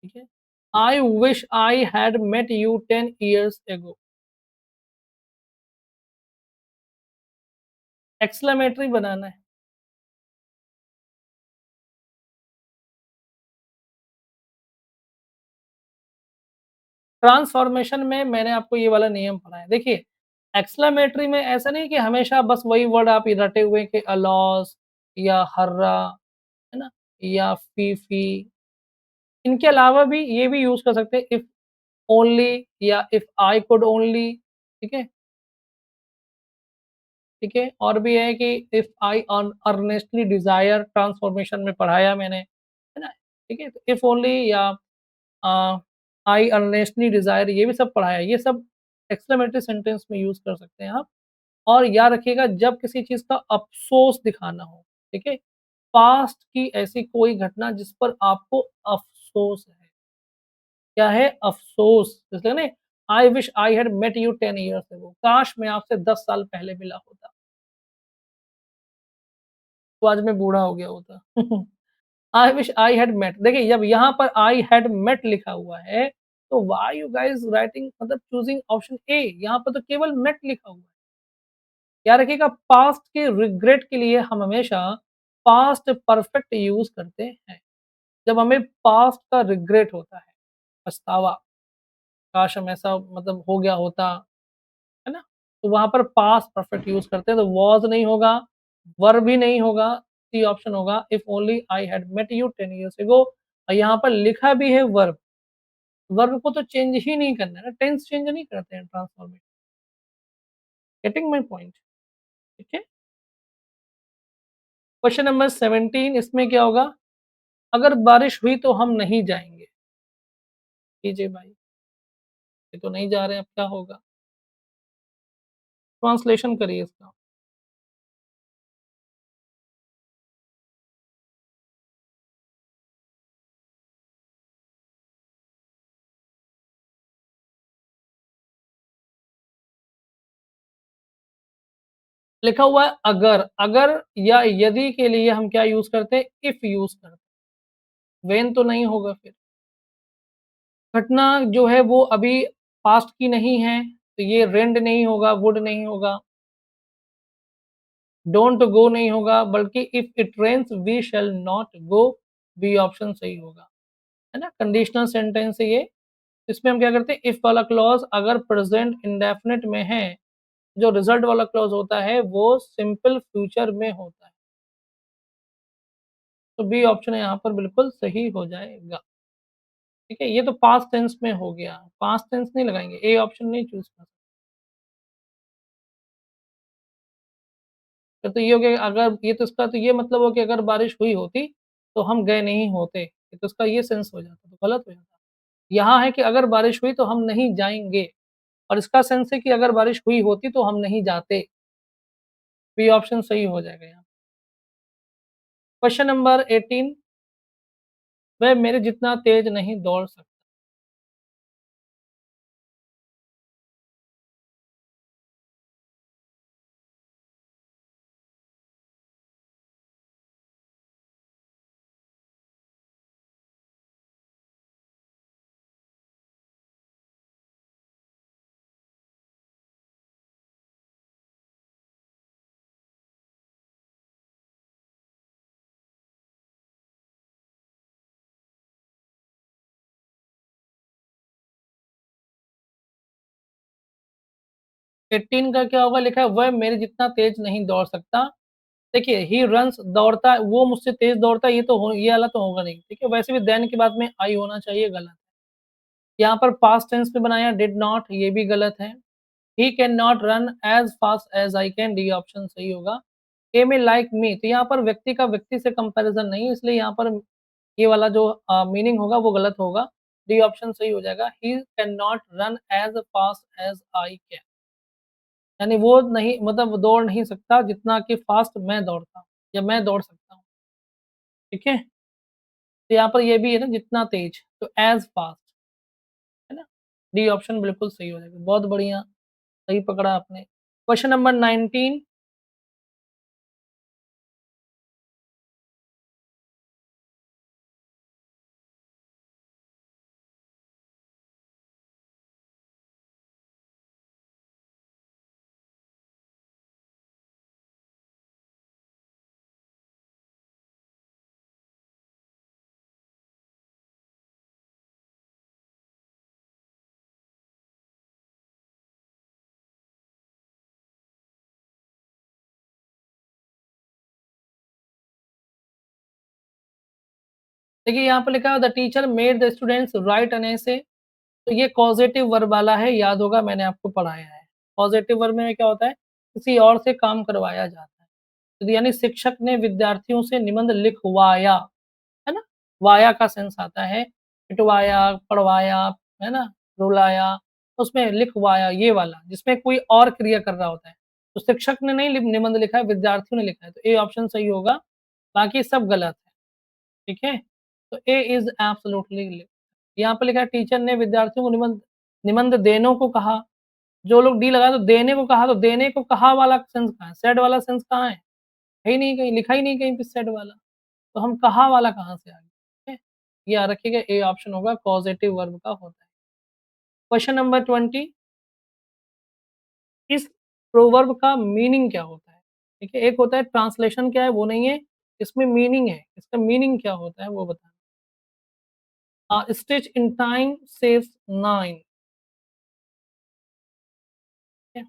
ठीक है? I wish I had met you 10 years ago. Exclamatory बनाना है। ट्रांसफॉर्मेशन में मैंने आपको ये वाला नियम पढ़ाया है। देखिए, एक्सक्लेमेटरी में ऐसा नहीं कि हमेशा बस वही वर्ड आप रटे हुए कि अ लॉस या हर्रा, है ना? या फी-फी इनके अलावा भी ये भी यूज़ कर सकते हैं इफ ओनली या इफ आई कुड ओनली ठीक है? ठीक है? और भी है कि if I earnestly desire transformation में पढ़ाया मैंने, है ना? ठीक है? तो इफ ओनली या अ, आई अर्नेस्टली डिज़ायर ये भी सब पढ़ा है। ये सब एक्सक्लेमेटरी सेंटेंस में यूज़ कर सकते हैं आप। और याद रखिएगा जब किसी चीज़ का अफ़सोस दिखाना हो, ठीक है? पास्ट की ऐसी कोई घटना जिस पर आपको अफ़सोस है। क्या है? अफ़सोस। जैसे ना I wish I had met you 10 years ago काश मैं आपसे 10 साल पहले मिला होता, तो आज मैं बूढ़ा हो गया होता। I wish I had met देखिए जब यहाँ पर आई हैड मेट लिखा हुआ है, तो व्हाई यू गाइस राइटिंग मतलब चूज़िंग ऑप्शन ए यहाँ पर तो केवल मेट लिखा हुआ है। याद रखिएगा पास्ट के रिग्रेट के लिए हम हमेशा पास्ट परफेक्ट यूज़ करते हैं। जब हमें पास्ट का रिग्रेट होता है, पछतावा, काश हम ऐसा मतलब हो गया होता, है ना? तो वहाँ पर पास्ट परफेक्ट यूज़ करते हैं, तो वाज़ नहीं होगा, वर भी नहीं होगा, सी ऑप्शन होगा if only I had met you 10 years ago और यहाँ पर लिखा भी है वर्ब, वर्ब को तो चेंज ही नहीं करना है ना, टेंस चेंज नहीं करते हैं ट्रांसफॉर्मेशन, गेटिंग माय पॉइंट, ठीक है? क्वेश्चन नंबर 17 इसमें क्या होगा? अगर बारिश हुई तो हम नहीं जाएँगे। कीजिए भाई, ये तो नहीं जा रहे हैं, अब क्या होगा? ट्रांसलेशन करिए इसका। लिखा हुआ है अगर, अगर या यदि के लिए हम क्या यूज़ करते हैं? इफ यूज़ करते हैं, व्हेन तो नहीं होगा फिर। घटना जो है वो अभी पास्ट की नहीं है, तो ये रेंड नहीं होगा, वुड नहीं होगा, डोंट गो नहीं होगा, बल्कि if it rains we shall not go, B option सही होगा, है ना? कंडीशनल सेंटेंस है ये। इसमें हम क्या करते हैं? इफ वाला क्लॉज़ अगर प्रेज़ेंट इंडेफिनिट में है, जो रिज़ल्ट वाला क्लॉज़ होता है वो सिंपल फ्यूचर में होता है। तो बी ऑप्शन यहाँ पर बिल्कुल सही हो जाएगा। ठीक है? ये तो पास्ट टेंस में हो गया, पास्ट टेंस नहीं लगाएँगे, ए ऑप्शन नहीं चूज़ कर फिर तो ये हो गया अगर ये तो इसका तो ये मतलब हो कि अगर बारिश हुई होती, तो हम गए नहीं होते। ये तो इसका ये सेंस हो जाता, तो गलत हो जाता। यहाँ है कि अगर बारिश हुई तो हम नहीं जाएँगे और इसका सेंस है कि अगर बारिश हुई होती तो हम नहीं जाते। बी ऑप्शन सही हो जाएगा यहाँ। क्वेश्चन नंबर 18 वह मेरे जितना तेज़ नहीं दौड़ सकता। 18 का क्या होगा लिखा है वह मेरे जितना तेज़ नहीं दौड़ सकता। देखिए ही रन्स दौड़ता है, वो मुझसे तेज़ दौड़ता है ये तो हो ये वाला तो होगा नहीं, ठीक है? वैसे भी देन के बाद में आई होना चाहिए गलत। यहाँ पर पास्ट टेंस में बनाया डिड नॉट ये भी गलत है। He can not run as fast as I can D option सही होगा। ए में लाइक मी तो यहाँ पर व्यक्ति का व्यक्ति से कंपैरिज़न नहीं इसलिए यहाँ पर ये वाला जो मीनिंग होगा वो गलत होगा। डी ऑप्शन सही हो जाएगा। He can not run as fast as I can यानी वो नहीं मतलब वो दौड़ नहीं सकता जितना कि फास्ट मैं दौड़ता हूँ या मैं दौड़ सकता हूँ, ठीक है? तो यहाँ पर ये भी है ना जितना तेज़ तो एज़ फास्ट है ना? डी ऑप्शन बिल्कुल सही हो जाएगा। बहुत बढ़िया, सही पकड़ा आपने। क्वेश्चन नंबर 19 देखिए यहाँ पे लिखा है the teacher made the students right an essay तो ये कॉज़ेटिव वर्ब वाला है, याद होगा मैंने आपको पढ़ाया है। पॉज़िटिव वर्ब में क्या होता है? किसी और से काम करवाया जाता है। तो यानी शिक्षक ने विद्यार्थियों से निबंध लिखवाया, है ना? वाया का सेंस आता है, पिटवाया, पढ़वाया, है ना? रुलाया, तो उसमें लिखवाया ये वाला, जिसमें कोई और क्रिया कर रहा होता है। तो शिक्षक ने नहीं निबंध लिखा है, विद्यार्थियों ने लिखा है, तो ए ऑप्शन सही होगा, बाकी सब गलत है। ठीक है? तो ए इज़ एब्सोल्यूटली यहाँ पे लिखा है टीचर ने विद्यार्थियों को निबंध निबंध देनों को कहा। जो लोग डी लगाए तो देने को कहा, तो देने को कहा वाला सेंस कहाँ है? सेड वाला सेंस कहाँ है? है ही नहीं कहीं, लिखा ही नहीं कहीं पे सेड वाला। तो हम कहा वाला कहाँ से आ गए? ठीक है? याद रखिएगा ए ऑप्शन होगा पॉज़िटिव वर्ब का होता है। क्वेश्चन नंबर 20 इस प्रोवर्ब का मीनिंग क्या होता है? ठीक है, एक होता है ट्रांसलेशन क्या है वो नहीं है, इसमें मीनिंग है, इसका मीनिंग क्या होता है वो बताना। स्टिच इन टाइम सेव्स 9 ठीक है?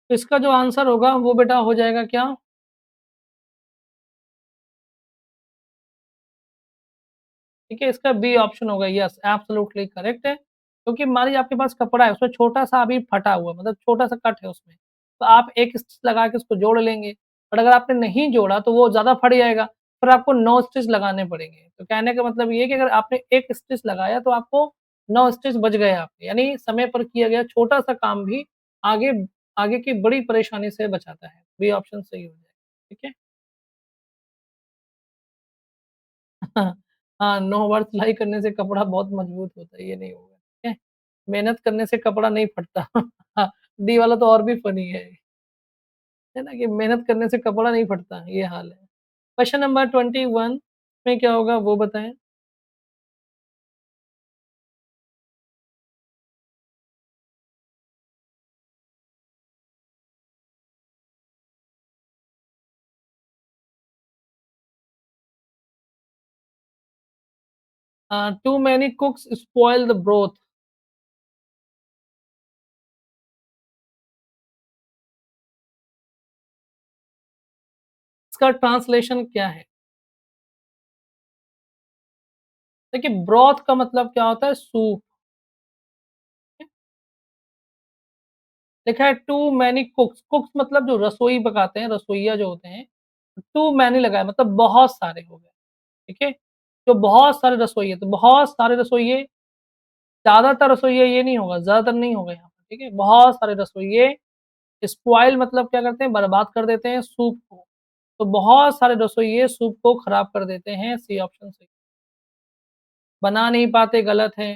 तो इसका जो आंसर होगा वो बेटा हो जाएगा क्या? ठीक है, इसका बी ऑप्शन होगा यस एब्सोल्युटली करेक्ट है। क्योंकि मान लीजिए आपके पास कपड़ा है, उसमें छोटा-सा अभी फटा हुआ मतलब छोटा-सा कट है उसमें, तो आप 1 स्टिच लगा के उसको जोड़ लेंगे। और अगर आपने नहीं जोड़ा तो वो ज़्यादा फट जाएगा, फिर आपको 9 स्टिच लगाने पड़ेंगे। तो कहने का मतलब ये है कि अगर आपने 1 स्टिच लगाया तो आपको 9 स्टिच बच गए आपके, यानी समय पर किया गया छोटा-सा काम भी आगे आगे की बड़ी परेशानी से बचाता है। बी ऑप्शन सही हो जाएगा, ठीक है? हाँ, 9 बार सिलाई करने से कपड़ा बहुत मजबूत होता है, ये नहीं होगा, ठीक है? मेहनत करने से कपड़ा नहीं फटता। हाँ, डी वाला तो और भी फ़नी है ना? कि मेहनत करने से कपड़ा नहीं फटता, ये हाल है। क्वेश्चन नंबर 21 में क्या होगा वो बताएँ? 'Too many cooks spoil the broth' इसका ट्रांसलेशन क्या है? देखिए ब्रोथ का मतलब क्या होता है सूप, लिखा है 'टू मैनी कुक्स' कुक्स मतलब जो रसोई पकाते हैं, रसोइया जो होते हैं, टू मैनी लगा है मतलब बहुत सारे हो गए, ठीक है? तो बहुत सारे रसोइये, तो बहुत सारे रसोइये ज़्यादातर रसोइये ये नहीं होगा, ज़्यादातर नहीं होगा यहाँ पर, ठीक है? बहुत सारे रसोइये स्पॉइल मतलब क्या करते हैं, बर्बाद कर देते हैं सूप को। तो बहुत सारे रसोइये सूप को खराब कर देते हैं, सी ऑप्शन सही। बना नहीं पाते गलत है,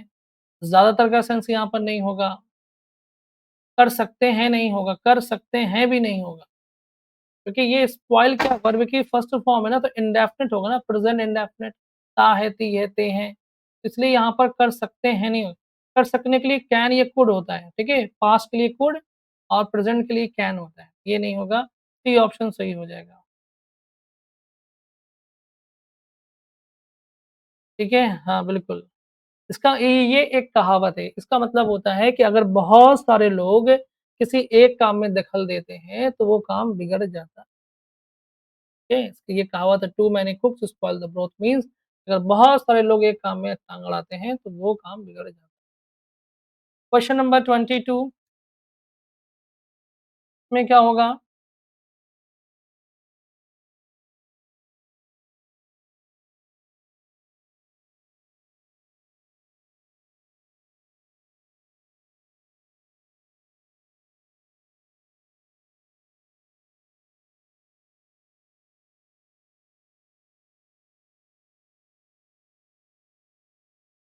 ज़्यादातर का सेंस यहाँ पर नहीं होगा, कर सकते हैं नहीं होगा, कर सकते हैं भी नहीं होगा। क्योंकि ये स्पॉइल क्या वर्ब की फर्स्ट फॉर्म है ना, तो इंडेफिनिट होगा ना, प्रेज़ेंट इंडेफिनिट ता है, ती है, ते हैं। इसलिए यहाँ पर कर सकते हैं नहीं होगा। कर सकने के लिए कैन या कुड होता है, ठीक है? पास्ट के लिए कुड और प्रेज़ेंट के लिए कैन होता है। ये नहीं होगा, सी ऑप्शन सही हो जाएगा। ठीक है? हाँ, बिल्कुल। इसका ये एक कहावत है, इसका मतलब होता है कि अगर बहुत सारे लोग किसी एक काम में दखल देते हैं, तो वो काम बिगड़ जाता है। ठीक है? ये कहावत है too many cooks spoil the broth means अगर बहुत सारे लोग एक काम में टांग अड़ाते हैं, तो वो काम बिगड़ जाता है। क्वेश्चन नंबर 22 में क्या होगा?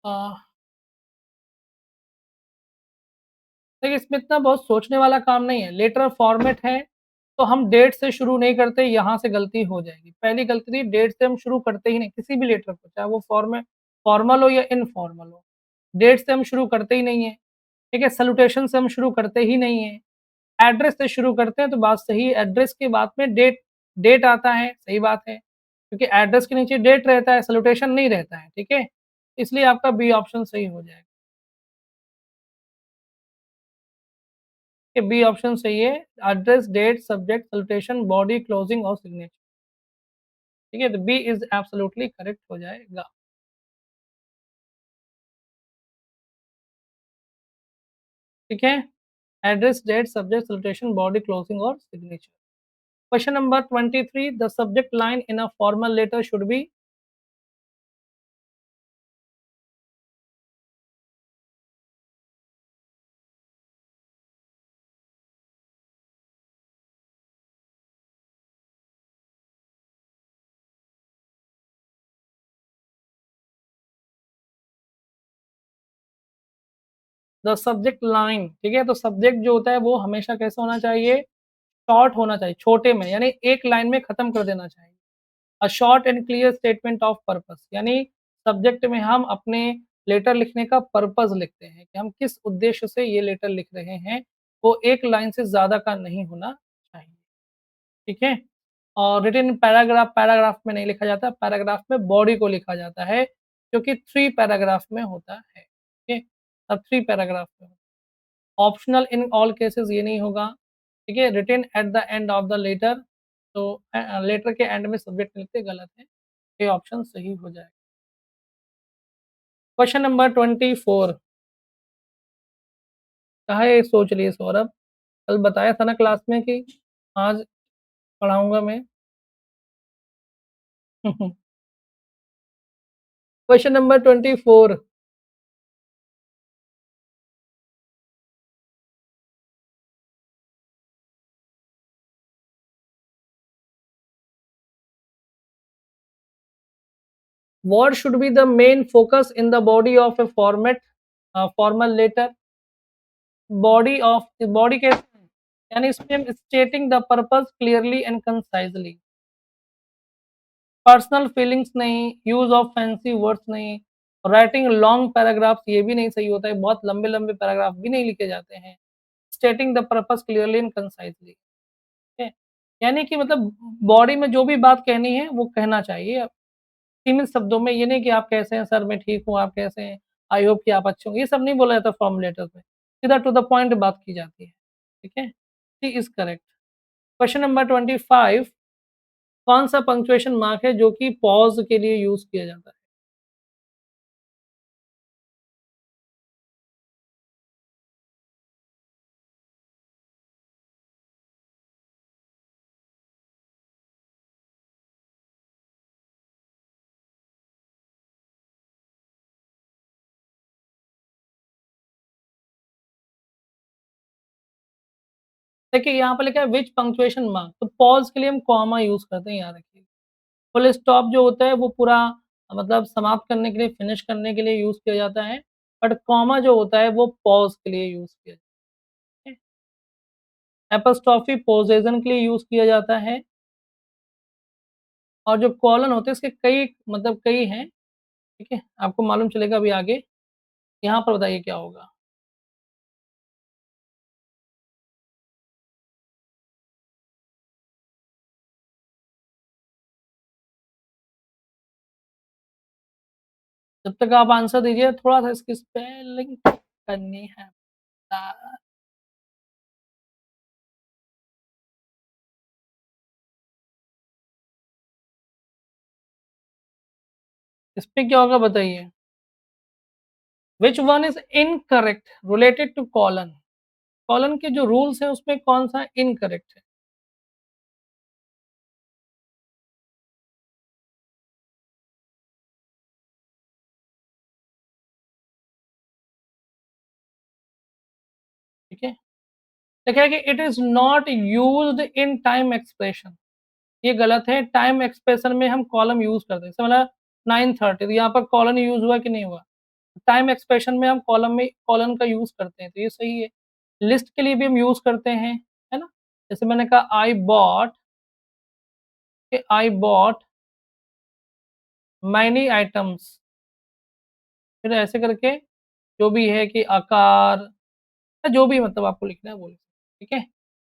अ, देखिए इसमें इतना बहुत सोचने वाला काम नहीं है, लेटर फॉर्मेट है, तो हम डेट से शुरू नहीं करते, यहाँ से गलती हो जाएगी। पहली गलती थी डेट से हम शुरू करते ही नहीं, किसी भी लेटर को, चाहे वो फॉर्मल हो या इनफॉर्मल हो। डेट से हम शुरू करते ही नहीं है, ठीक है? सैल्यूटेशन से हम शुरू करते ही नहीं है। एड्रेस से शुरू करते हैं तो बात सही है, एड्रेस के बाद में डेट डेट आता है, सही बात है। क्योंकि एड्रेस के नीचे डेट रहता है, सैल्यूटेशन नहीं रहता है, ठीक है? इसलिए आपका बी ऑप्शन सही हो जाएगा। ये बी ऑप्शन सही है, address, date, subject, salutation, body, closing और सिग्नेचर। ठीक है? तो बी इज़ एब्सोल्यूटली करेक्ट हो जाएगा। ठीक है? Address, date, subject, salutation, body, closing और signature. Question number 23 the subject line in a formal letter should be the subject line ठीक है? तो सब्जेक्ट जो होता है वो हमेशा कैसा होना चाहिए? शॉर्ट होना चाहिए, छोटे में यानी एक लाइन में खत्म कर देना चाहिए। A short and clear statement of purpose यानी सब्जेक्ट में हम अपने लेटर लिखने का पर्पस लिखते हैं कि हम किस उद्देश्य से ये लेटर लिख रहे हैं, वो एक लाइन से ज़्यादा का नहीं होना चाहिए, ठीक है? और रिटन पैराग्राफ, पैराग्राफ में नहीं लिखा जाता, पैराग्राफ में बॉडी को लिखा जाता है, जो कि 3 पैराग्राफ में होता है, ठीक है? अब 3 पैराग्राफ में ऑप्शनल इन ऑल केसेस ये नहीं होगा, ठीक है? Written at the end of the letter तो लेटर के एंड में सब्जेक्ट लिखते गलत है, ये ऑप्शन सही हो जाएगा। क्वेश्चन नंबर 24 काहे सोच लिए सौरभ? कल बताया था ना क्लास में कि आज पढ़ाऊँगा मैं। Question number 24 What should be the main focus in the body of a formal letter? Body कैसे है? यानी इसमें हम stating the purpose clearly and concisely personal feelings नहीं, यूज ऑफ फैंसी वर्ड्स नहीं, राइटिंग लॉन्ग पैराग्राफ्स ये भी नहीं सही होता है, बहुत लंबे-लंबे पैराग्राफ भी नहीं लिखे जाते हैं। Stating the purpose clearly and concisely ठीक है? यानी कि मतलब बॉडी में जो भी बात कहनी है वो कहना चाहिए। सीमित शब्दों में ये नहीं कि आप कैसे हैं सर मैं ठीक हूँ, आप कैसे हैं? आई होप कि आप अच्छे होंगे, ये सब नहीं बोला जाता फॉर्म लेटर्स में। सीधा टू द पॉइंट बात की जाती है। ठीक है? C is correct. Question number 25 कौन-सा पंक्चुएशन मार्क है जो कि पॉज़ के लिए यूज़ किया जाता है? देखिए यहाँ पे लिखा है व्हिच पंक्चुएशन मार्क तो पॉज़ के लिए हम कॉमा यूज़ करते हैं याद रखिए। फुल स्टॉप जो होता है वो पूरा मतलब समाप्त करने के लिए, फिनिश करने के लिए यूज़ किया जाता है। बट कॉमा जो होता है वो पॉज़ के लिए यूज़ किया जाता है। एपॉस्ट्रोफी पोज़ेशन के लिए यूज़ किया जाता है। और जो कॉलन होते हैं इसके कई मतलब कई हैं, ठीक है? आपको मालूम चलेगा अभी आगे। यहाँ पर बताइए क्या होगा? जब तक आप आंसर दीजिए थोड़ा-सा इसकी स्पेलिंग करनी है। इस पे क्या होगा बताइए? Which one is incorrect related to colon? Colon के जो रूल्स हैं उसमें कौन-सा इनकरेक्ट है? ठीक है? देखिए कि it is not used in time expression ये गलत है। टाइम एक्सप्रेशन में हम कॉलम यूज़ करते हैं। जैसे मतलब 9:30 तो यहाँ पर कॉलन यूज़ हुआ कि नहीं हुआ? टाइम एक्सप्रेशन में हम कॉलम में कॉलन का यूज़ करते हैं, तो ये सही है। लिस्ट के लिए भी हम यूज़ करते हैं, है ना? जैसे मैंने कहा आई बॉट मैनी आइटम्स फिर ऐसे करके जो भी है कि आकार या जो भी मतलब आपको लिखना है वो लिख ठीक है?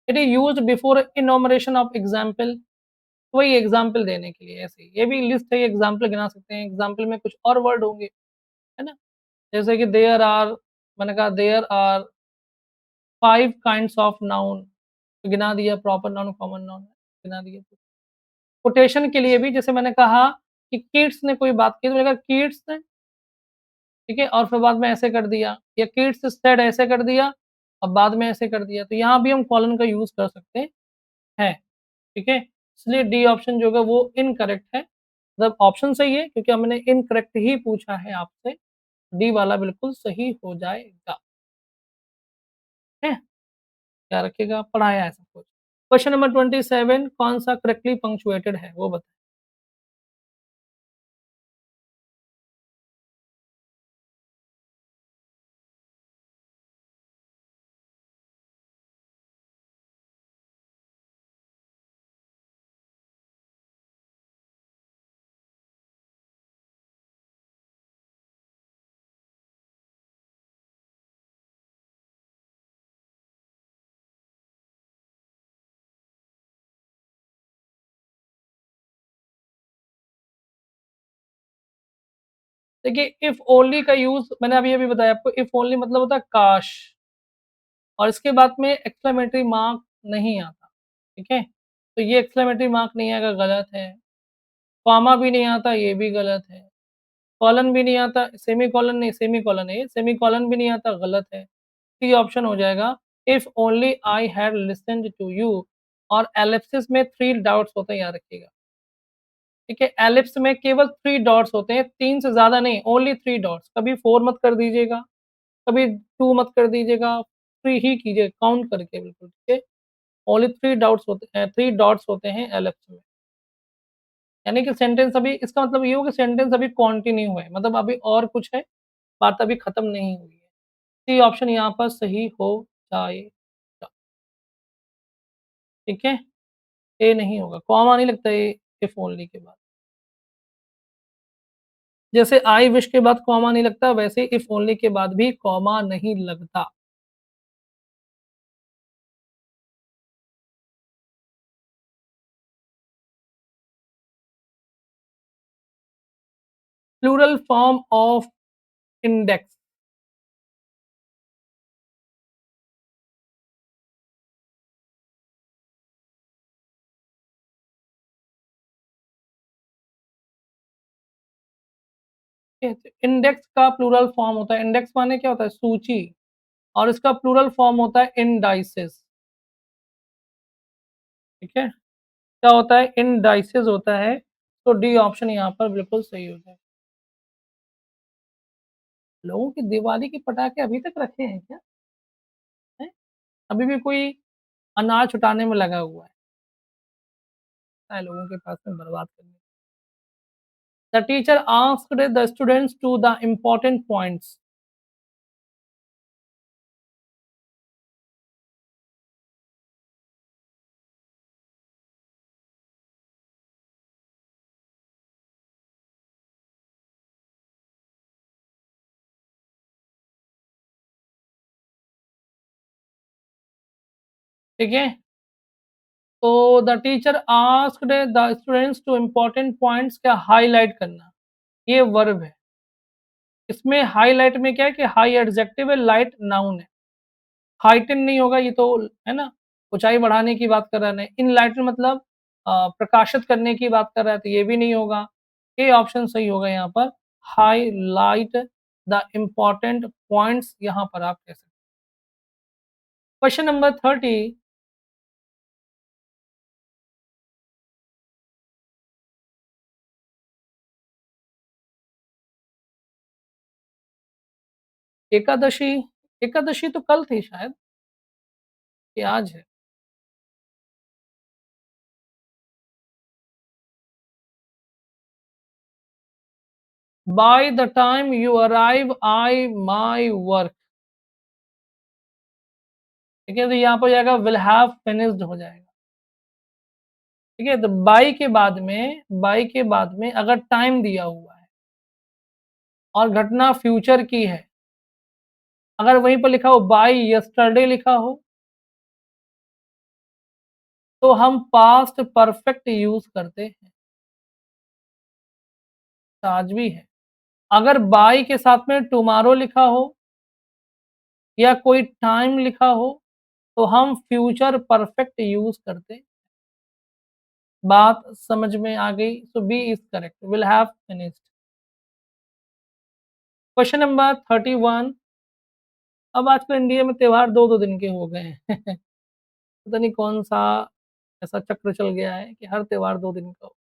It is used before enumeration of example वही एग्ज़ाम्पल देने के लिए ऐसे ही। ये भी लिस्ट है, एग्ज़ाम्पल गिना सकते हैं, एग्ज़ाम्पल में कुछ और वर्ड होंगे, है ना? जैसे कि देयर आर मैंने कहा there are 5 kinds of noun तो गिना दिया प्रॉपर नाउन, कॉमन नाउन गिना दिया। कोटेशन के लिए भी जैसे मैंने कहा कि किड्स ने कोई बात की तो मैंने कहा किड्स ने ठीक है? और फिर बाद में ऐसे कर दिया या किड्स सेड ऐसे कर दिया और बाद में ऐसे कर दिया। तो यहाँ भी हम कॉलन का यूज़ कर सकते हैं, ठीक है? इसलिए डी ऑप्शन जो होगा वो इनकरेक्ट है। मतलब ऑप्शन सही है क्योंकि हमने इनकरेक्ट ही पूछा है आपसे। डी वाला बिल्कुल सही हो जाएगा, ठीक है? याद रखिएगा पढ़ाया है सब कुछ। क्वेश्चन नंबर 27 कौन-सा करेक्टली पंक्चुएटेड है वो बताइए? देखिए इफ ओनली का यूज़ मैंने अभी-अभी बताया आपको इफ ओनली मतलब होता है काश और इसके बाद में एक्सक्लेमेटरी मार्क नहीं आता, ठीक है? तो ये एक्सक्लेमेटरी मार्क नहीं आएगा, गलत है। कॉमा भी नहीं आता, ये भी गलत है। कॉलन भी नहीं आता, सेमीकोलन नहीं, सेमीकोलन है ये, सेमीकोलन भी नहीं आता, गलत है। सी ऑप्शन हो जाएगा, if only I had listened to you और एलिप्सिस में 3 डॉट्स होते हैं, याद रखिएगा। ठीक है, एलिप्स में केवल 3 डॉट्स होते हैं, 3 से ज़्यादा नहीं, ओनली 3 डॉट्स। कभी 4 मत कर दीजिएगा, कभी 2 मत कर दीजिएगा, 3 ही कीजिए काउंट करके बिल्कुल, ठीक है? ओनली 3 डॉट्स होते हैं एलिप्स में। यानी कि सेंटेंस अभी इसका मतलब ये हुआ कि सेंटेंस अभी कंटिन्यू है, मतलब अभी और कुछ है, बात अभी खत्म नहीं हुई है। सी ऑप्शन यहाँ पर सही हो जाएगा, ठीक है? ए नहीं होगा, कॉमा नहीं लगता ये इफ ओनली के बाद। जैसे आई विश के बाद कॉमा नहीं लगता, वैसे इफ ओनली के बाद भी कॉमा नहीं लगता। Plural form of index. Index का प्लूरल फॉर्म होता है, इंडेक्स माने क्या होता है? सूची और इसका प्लूरल फॉर्म होता है इंडाइसेस, ठीक है? क्या होता है? इंडाइसेस होता है, तो डी ऑप्शन यहाँ पर बिल्कुल सही हो जाएगा। लोगों की दिवाली के पटाखे अभी तक रखे हैं क्या? हैं? अभी भी कोई अनाज छुटाने में लगा हुआ है लोगों के पास में बर्बाद करने। The teacher asked the students to the important points. ठीक है? तो the teacher asked the students to important points क्या हाइलाइट करना, ये वर्ब है। इसमें हाइलाइट में क्या है कि हाई एडजेक्टिव है, लाइट नाउन है। हाइटन नहीं होगा ये तो, है ना? ऊँचाई बढ़ाने की बात कर रहा है। इनलाइटन मतलब प्रकाशित करने की बात कर रहा है, तो ये भी नहीं होगा। ए ऑप्शन सही होगा यहाँ पर, हाइलाइट द इम्पोर्टेंट पॉइंट्स यहाँ पर आप कह सकते हैं। Question number 30। एकादशी, एकादशी तो कल थी शायद, ये आज है। By the time you arrive I my work, ठीक है? तो यहाँ पर जाएगा विल हैव फिनिश्ड हो जाएगा। ठीक है? तो बाय के बाद में अगर टाइम दिया हुआ है और घटना फ्यूचर की है, अगर वहीं पर लिखा हो बाय यस्टरडे लिखा हो, तो हम पास्ट परफेक्ट यूज़ करते हैं, आज भी है। अगर बाय के साथ में टुमारो लिखा हो या कोई टाइम लिखा हो, तो हम फ्यूचर परफेक्ट यूज़ करते हैं। बात समझ में आ गई? So b is correct, will have finished. Question number 31। अब आजकल इंडिया में त्योहार 2-2 दिन के हो गए हैं। पता नहीं कौन-सा ऐसा चक्र चल गया है कि हर त्योहार 2 दिन का हो।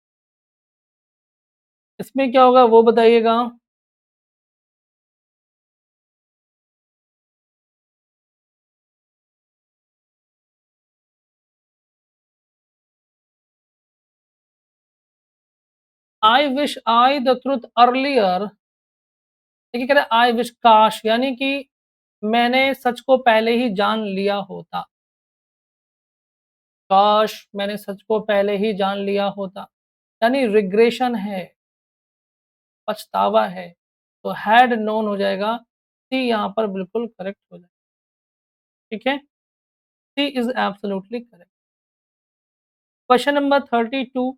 इसमें क्या होगा वो बताइएगा? आई wish I the truth earlier. देखिए कह रहा है आई विश काश, यानी कि मैंने सच को पहले ही जान लिया होता। काश मैंने सच को पहले ही जान लिया होता। यानी रिग्रेशन है, पछतावा है। तो हैड नोन हो जाएगा। सी यहाँ पर बिल्कुल करेक्ट हो जाएगा। ठीक है? C is absolutely correct. Question number 32।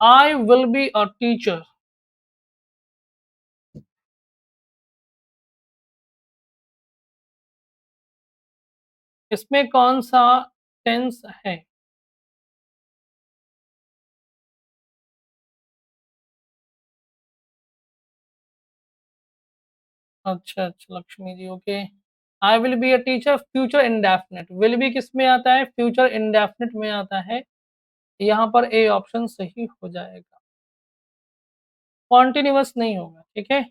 I will be a teacher, इसमें कौन-सा टेंस है? अच्छा, अच्छा, Lakshmi ji, okay. I will be a teacher future indefinite, will be किसमें आता है? फ्यूचर इंडेफिनिट में आता है। यहाँ पर ए ऑप्शन सही हो जाएगा। कॉन्टिन्यूअस नहीं होगा, ठीक है?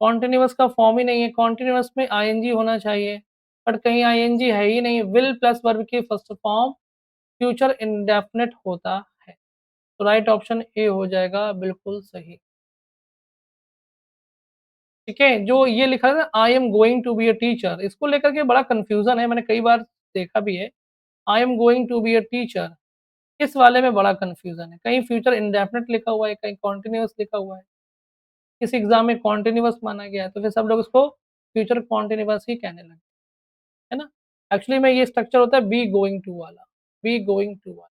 कॉन्टिन्यूअस का फॉर्म ही नहीं है, कॉन्टिन्यूअस में आईएनजी होना चाहिए, बट कहीं आईएनजी है ही नहीं, विल प्लस वर्ब की फर्स्ट फॉर्म फ्यूचर इंडेफिनिट होता है। तो राइट ऑप्शन ए हो जाएगा बिल्कुल सही। ठीक है? जो ये लिखा है ना, I am going to be a teacher, इसको लेकर के बड़ा कन्फ्यूज़न है, मैंने कई बार देखा भी है। I am going to be a teacher, इस वाले में बड़ा कन्फ्यूज़न है। कहीं फ्यूचर इंडेफिनिट लिखा हुआ है, कहीं कॉन्टिन्यूअस लिखा हुआ है। किसी एग्ज़ाम में कॉन्टिन्यूअस माना गया है, तो फिर सब लोग उसको फ्यूचर कॉन्टिन्यूअस ही कहने लगे, है ना? एक्चुअली में ये स्ट्रक्चर होता है बी गोइंग टू वाला, बी गोइंग टू वाला।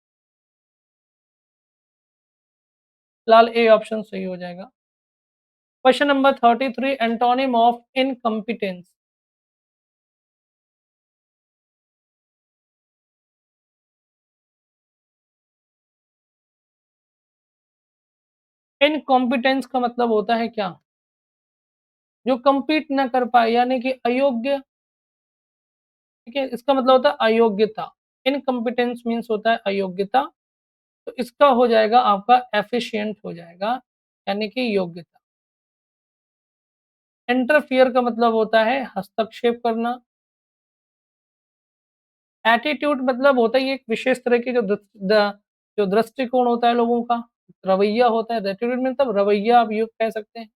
फिलहाल ए ऑप्शन सही हो जाएगा। Question number 33, antonym of incompetence. Incompetence का मतलब होता है क्या? जो कम्पीट ना कर पाए, यानी कि अयोग्य, ठीक है? इसका मतलब होता है अयोग्यता। इनकम्पिटेंस मीन्स होता है अयोग्यता, तो इसका हो जाएगा आपका एफिशिएंट हो जाएगा, यानी कि योग्यता। इंटरफियर का मतलब होता है हस्तक्षेप करना। एटीट्यूड मतलब होता है ये एक विशेष तरह की जो दृष्टिकोण होता है लोगों का, रवैया होता है। एटीट्यूड मतलब रवैया, आप यूँ कह सकते हैं।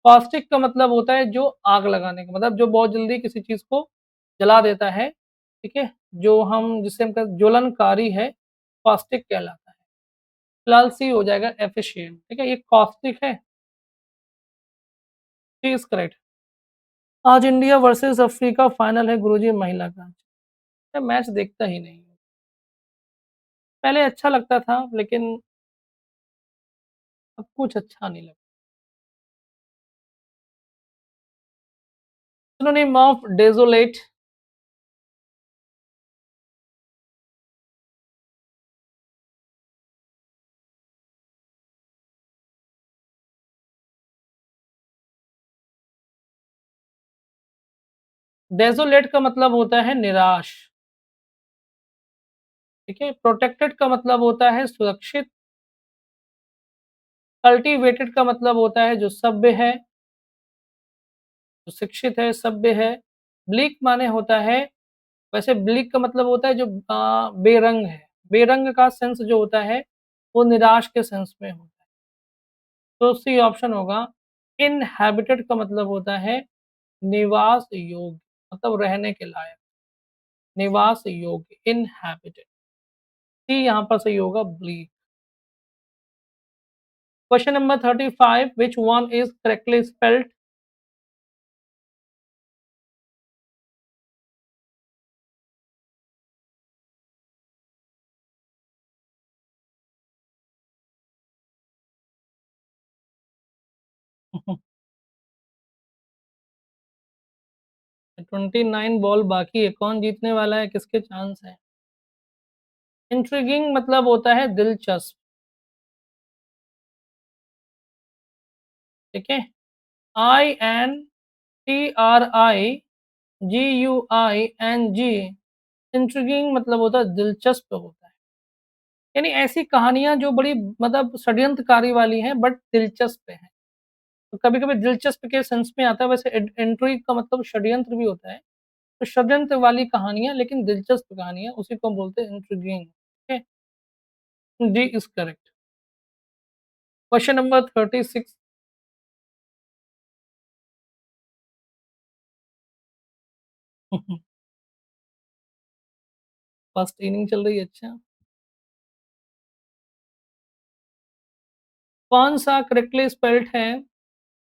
कॉस्टिक का मतलब होता है जो आग लगाने का, मतलब जो बहुत जल्दी किसी चीज़ को जला देता है, ठीक है? जो हम जिसे हम कहते ज्वलनकारी है, कॉस्टिक कहलाता है। फिलहाल सी हो जाएगा एफिशिएंट, ठीक है? ये कॉस्टिक है, सी इज़ करेक्ट। आज इंडिया वर्सेस अफ्रीका फाइनल है गुरुजी महिला का। मैं मैच देखता ही नहीं हूँ। पहले अच्छा लगता था, लेकिन अब कुछ अच्छा नहीं लगता। Synonym of डेज़ोलेट। डेज़ोलेट का मतलब होता है निराश, ठीक है? प्रोटेक्टेड का मतलब होता है सुरक्षित। कल्टीवेटेड का मतलब होता है जो सभ्य है, जो शिक्षित है, सभ्य है। ब्लीक माने होता है, वैसे ब्लीक का मतलब होता है जो बेरंग है। बेरंग का सेंस जो होता है, वो निराश के सेंस में होता है। तो सी ऑप्शन होगा। इनहैबिटेड का मतलब होता है निवास योग्य, मतलब रहने के लायक, निवास योग्य, इनहैबिटेड। सी यहाँ पर सही होगा bleak. Question number 35, which one is correctly spelled? 29 ball बाकी है, कौन जीतने वाला है, किसके चांस है? इंट्रिगिंग मतलब होता है दिलचस्प, ठीक है? INTRIGUING, इंट्रिगिंग मतलब होता है दिलचस्प होता है। यानी ऐसी कहानियाँ जो बड़ी मतलब षड्यंत्रकारी वाली हैं, बट दिलचस्प हैं। तो कभी-कभी दिलचस्प के सेंस में आता है, वैसे इंट्रिग का मतलब षड्यंत्र भी होता है। तो षड्यंत्र वाली कहानियाँ, लेकिन दिलचस्प कहानियाँ, उसी को हम बोलते हैं इंट्रिगिंग, ठीक है? D is correct. Question number 36। First inning चल रही है, अच्छा। कौन-सा करेक्टली स्पेल्ड है?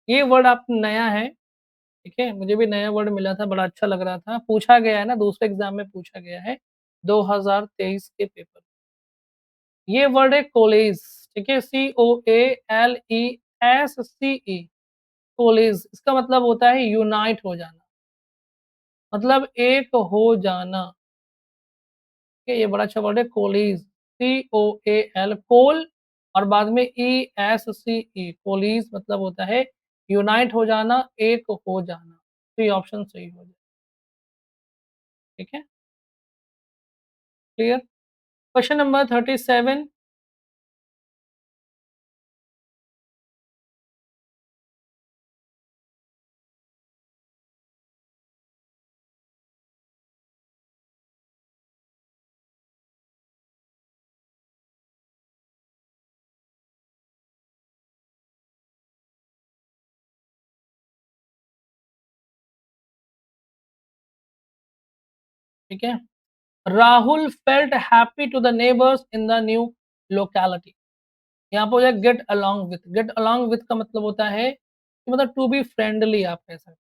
ये वर्ड आप नया है, ठीक है? मुझे भी नया वर्ड मिला था, बड़ा अच्छा लग रहा था। पूछा गया है ना, दूसरे एग्ज़ाम में पूछा गया है, 2023 के पेपर। ये वर्ड है कोलेज, ठीक है, COALESCE, कोलीज, इसका मतलब होता है यूनाइट हो जाना, मतलब एक हो जाना। ठीक है, ये बड़ा अच्छा वर्ड है कोलीज, COAL, कोल, और बाद में ESCE, कोलीज मतलब होता है यूनाइट हो जाना, एक हो जाना। तो ये ऑप्शन सही हो जाए। ठीक है, क्लियर। Question number 37। ठीक है, Rahul felt happy to the neighbours in the new locality. यहाँ पे हो जाए get along with. Get along with का मतलब होता है कि मतलब टू बी फ्रेंडली, आप कह सकते हैं,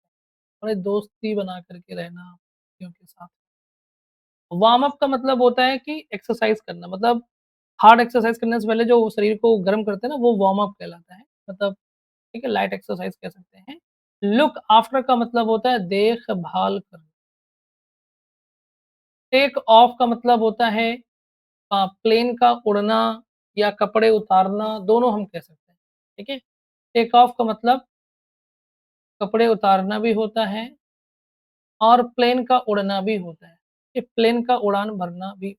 थोड़ी दोस्ती बना करके रहना व्यक्तियों के साथ। वार्म अप का मतलब होता है कि एक्सरसाइज करना, मतलब हार्ड एक्सरसाइज करने से पहले जो शरीर को गर्म करते हैं ना, वो वार्म अप कहलाता है, मतलब ठीक है, लाइट एक्सरसाइज कह सकते हैं। लुक आफ्टर का मतलब होता है देखभाल करना। टेक ऑफ का मतलब होता है प्लेन का उड़ना या कपड़े उतारना, दोनों हम कह सकते हैं। ठीक है, टेक ऑफ का मतलब कपड़े उतारना भी होता है और प्लेन का उड़ना भी होता है। ये प्लेन का उड़ान भरना भी।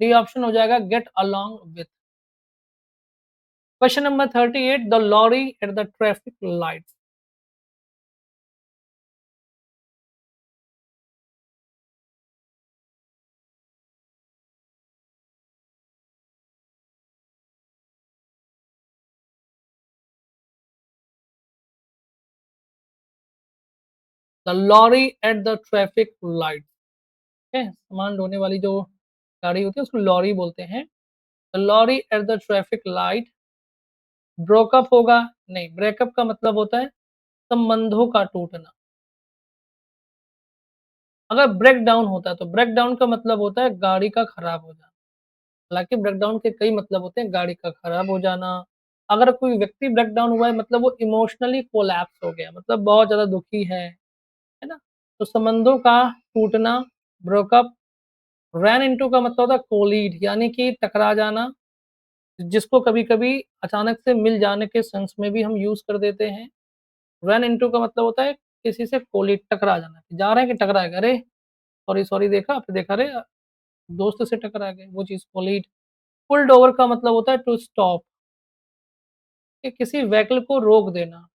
डी ऑप्शन हो जाएगा get along with. Question number 38, the lorry at the traffic lights. The lorry at the traffic light. ठीक है, सामान ढोने वाली जो गाड़ी होती है उसको लॉरी बोलते हैं। The lorry at the traffic light broke up होगा। नहीं, ब्रेकअप का मतलब होता है संबंधों का टूटना। अगर ब्रेक डाउन होता है तो ब्रेक डाउन का मतलब होता है गाड़ी का खराब हो जाना। हालाँकि ब्रेक डाउन के कई मतलब होते हैं, गाड़ी का खराब हो जाना। अगर कोई व्यक्ति ब्रेक डाउन हुआ है मतलब वो इमोशनली कोलैप्स हो गया, मतलब बहुत ज़्यादा दुखी है ना? तो संबंधों का टूटना, ब्रोकअप। रैन इंटू का मतलब होता है कोलीड, यानी कि टकरा जाना, जिसको कभी-कभी अचानक से मिल जाने के सेंस में भी हम यूज़ कर देते हैं। रन इनटू का मतलब होता है किसी से कोलिड, टकरा जाना, जा रहे हैं कि टकरा गए, अरे! सॉरी, सॉरी देखा, फिर देखा अरे दोस्त से टकरा गए, वो चीज़ कोलिड। पुल्ड ओवर का मतलब होता है टू स्टॉप, कि किसी व्हीकल को रोक देना,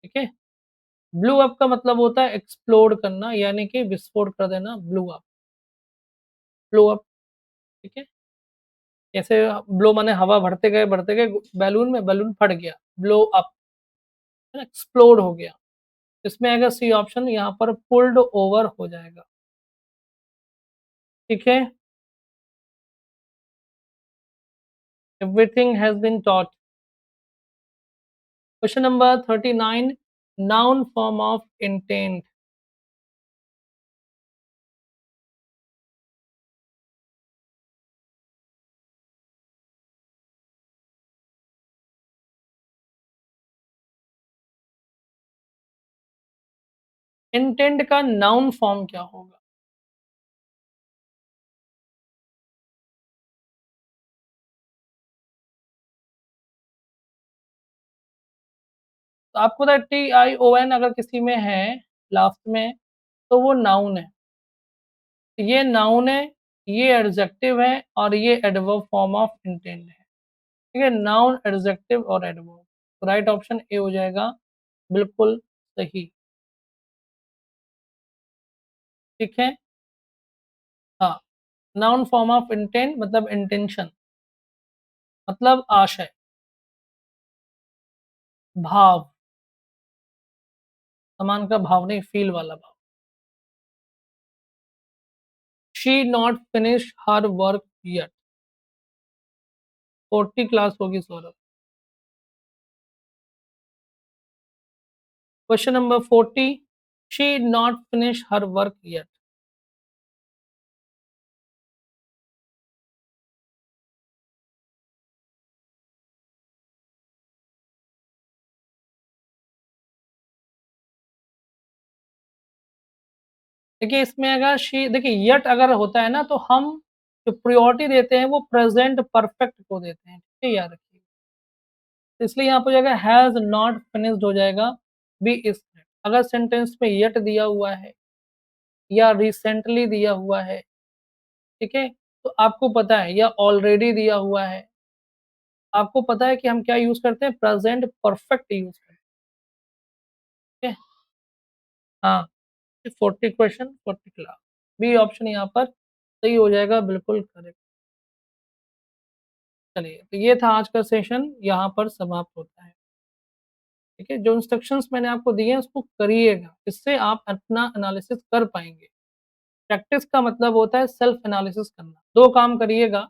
ठीक है? ब्लो अप का मतलब होता है एक्सप्लोड करना, यानी कि विस्फोट कर देना, ब्लो अप, ठीक है? जैसे ब्लो माने हवा भरते गए बैलून में, बैलून फट गया, ब्लो अप, है ना? एक्सप्लोड हो गया। इसमें आएगा सी ऑप्शन, यहाँ पर पुल्ड ओवर हो जाएगा, ठीक है? Everything has been taught. Question number 39, noun form of intent. Intent का नाउन फॉर्म क्या होगा? तो आपको पता है TION अगर किसी में है लास्ट में, तो वो नाउन है। ये नाउन है, ये एडजेक्टिव है और ये एडवर्ब फॉर्म ऑफ इंटेंट है। ठीक है, नाउन, एडजेक्टिव और एडवर्ब। तो राइट ऑप्शन ए हो जाएगा, बिल्कुल सही। ठीक है? हाँ, नाउन फॉर्म ऑफ इंटेंट मतलब इंटेंशन, मतलब आशय, भाव, समान का भाव नहीं, फील वाला भाव। She not finish her work yet. 40 class होगी Saurabh. Question number 40, she not finish her work yet. देखिए इसमें अगर शी देखिए येट अगर होता है ना तो हम जो प्रायोरिटी देते हैं वो प्रेज़ेंट परफेक्ट को देते हैं, ठीक है, याद रखिए। तो इसलिए यहाँ पे हो जाएगा हैज़ नॉट फिनिश्ड हो जाएगा, बी इज़ अगर सेंटेंस में येट दिया हुआ है या रिसेंटली दिया हुआ है, ठीक है? तो आपको पता है या ऑलरेडी दिया हुआ है, आपको पता है कि हम क्या यूज़ करते हैं प्रेज़ेंट परफेक्ट यूज़ करते हैं, ठीक है? हाँ, 40 क्वेश्चन 40 क्लास बी ऑप्शन यहाँ पर सही हो जाएगा, बिल्कुल करेक्ट। चलिए, तो ये था आज का सेशन, यहाँ पर समाप्त होता है, ठीक है? जो इंस्ट्रक्शंस मैंने आपको दिए हैं उसको करिएगा, इससे आप अपना एनालिसिस कर पाएँगे। प्रैक्टिस का मतलब होता है सेल्फ एनालिसिस करना। 2 काम करिएगा,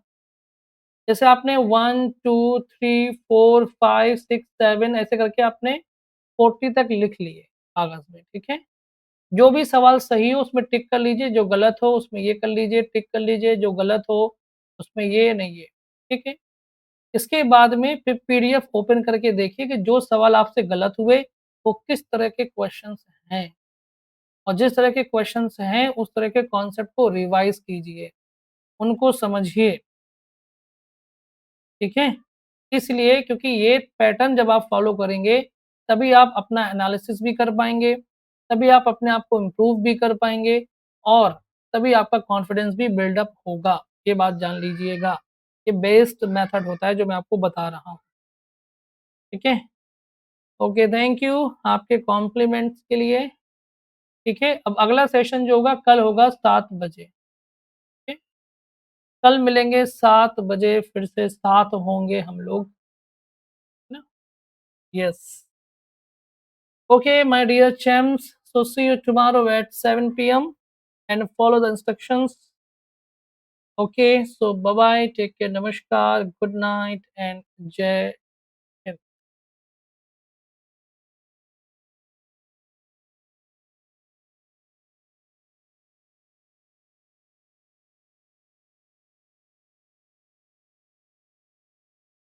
जैसे आपने 1, 2, 3, 4, 5, 6, 7 ऐसे करके आपने 40 तक लिख लिए कागज़ में, ठीक है? जो भी सवाल सही हो उसमें टिक कर लीजिए, जो गलत हो उसमें ये कर लीजिए, टिक कर लीजिए, जो गलत हो उसमें ये नहीं है, ठीक है? इसके बाद में फिर पीडीएफ ओपन करके देखिए कि जो सवाल आपसे गलत हुए, वो किस तरह के क्वेश्चन्स हैं और जिस तरह के क्वेश्चन्स हैं, उस तरह के कॉन्सेप्ट को रिवाइज़ कीजिए, उनको समझिए, ठीक है? इसलिए क्योंकि ये पैटर्न जब आप फ़ॉलो करेंगे, तभी आप अपना एनालिसिस भी कर पाएँगे, तभी आप अपने आप को इम्प्रूव भी कर पाएँगे और तभी आपका कॉन्फिडेंस भी बिल्डअप होगा। ये बात जान लीजिएगा। ये बेस्ट मेथड होता है जो मैं आपको बता रहा हूँ, ठीक है? ओके, थैंक यू आपके कॉम्प्लीमेंट्स के लिए, ठीक है? अब अगला सेशन जो होगा कल होगा 7 बजे, ठीक है? कल मिलेंगे 7 बजे फिर से साथ होंगे हम लोग, है ना? Yes. Okay, my dear champs. So see you tomorrow at 7 p.m. and follow the instructions. Okay, so bye bye. Take care. Namaskar. Good night and Jai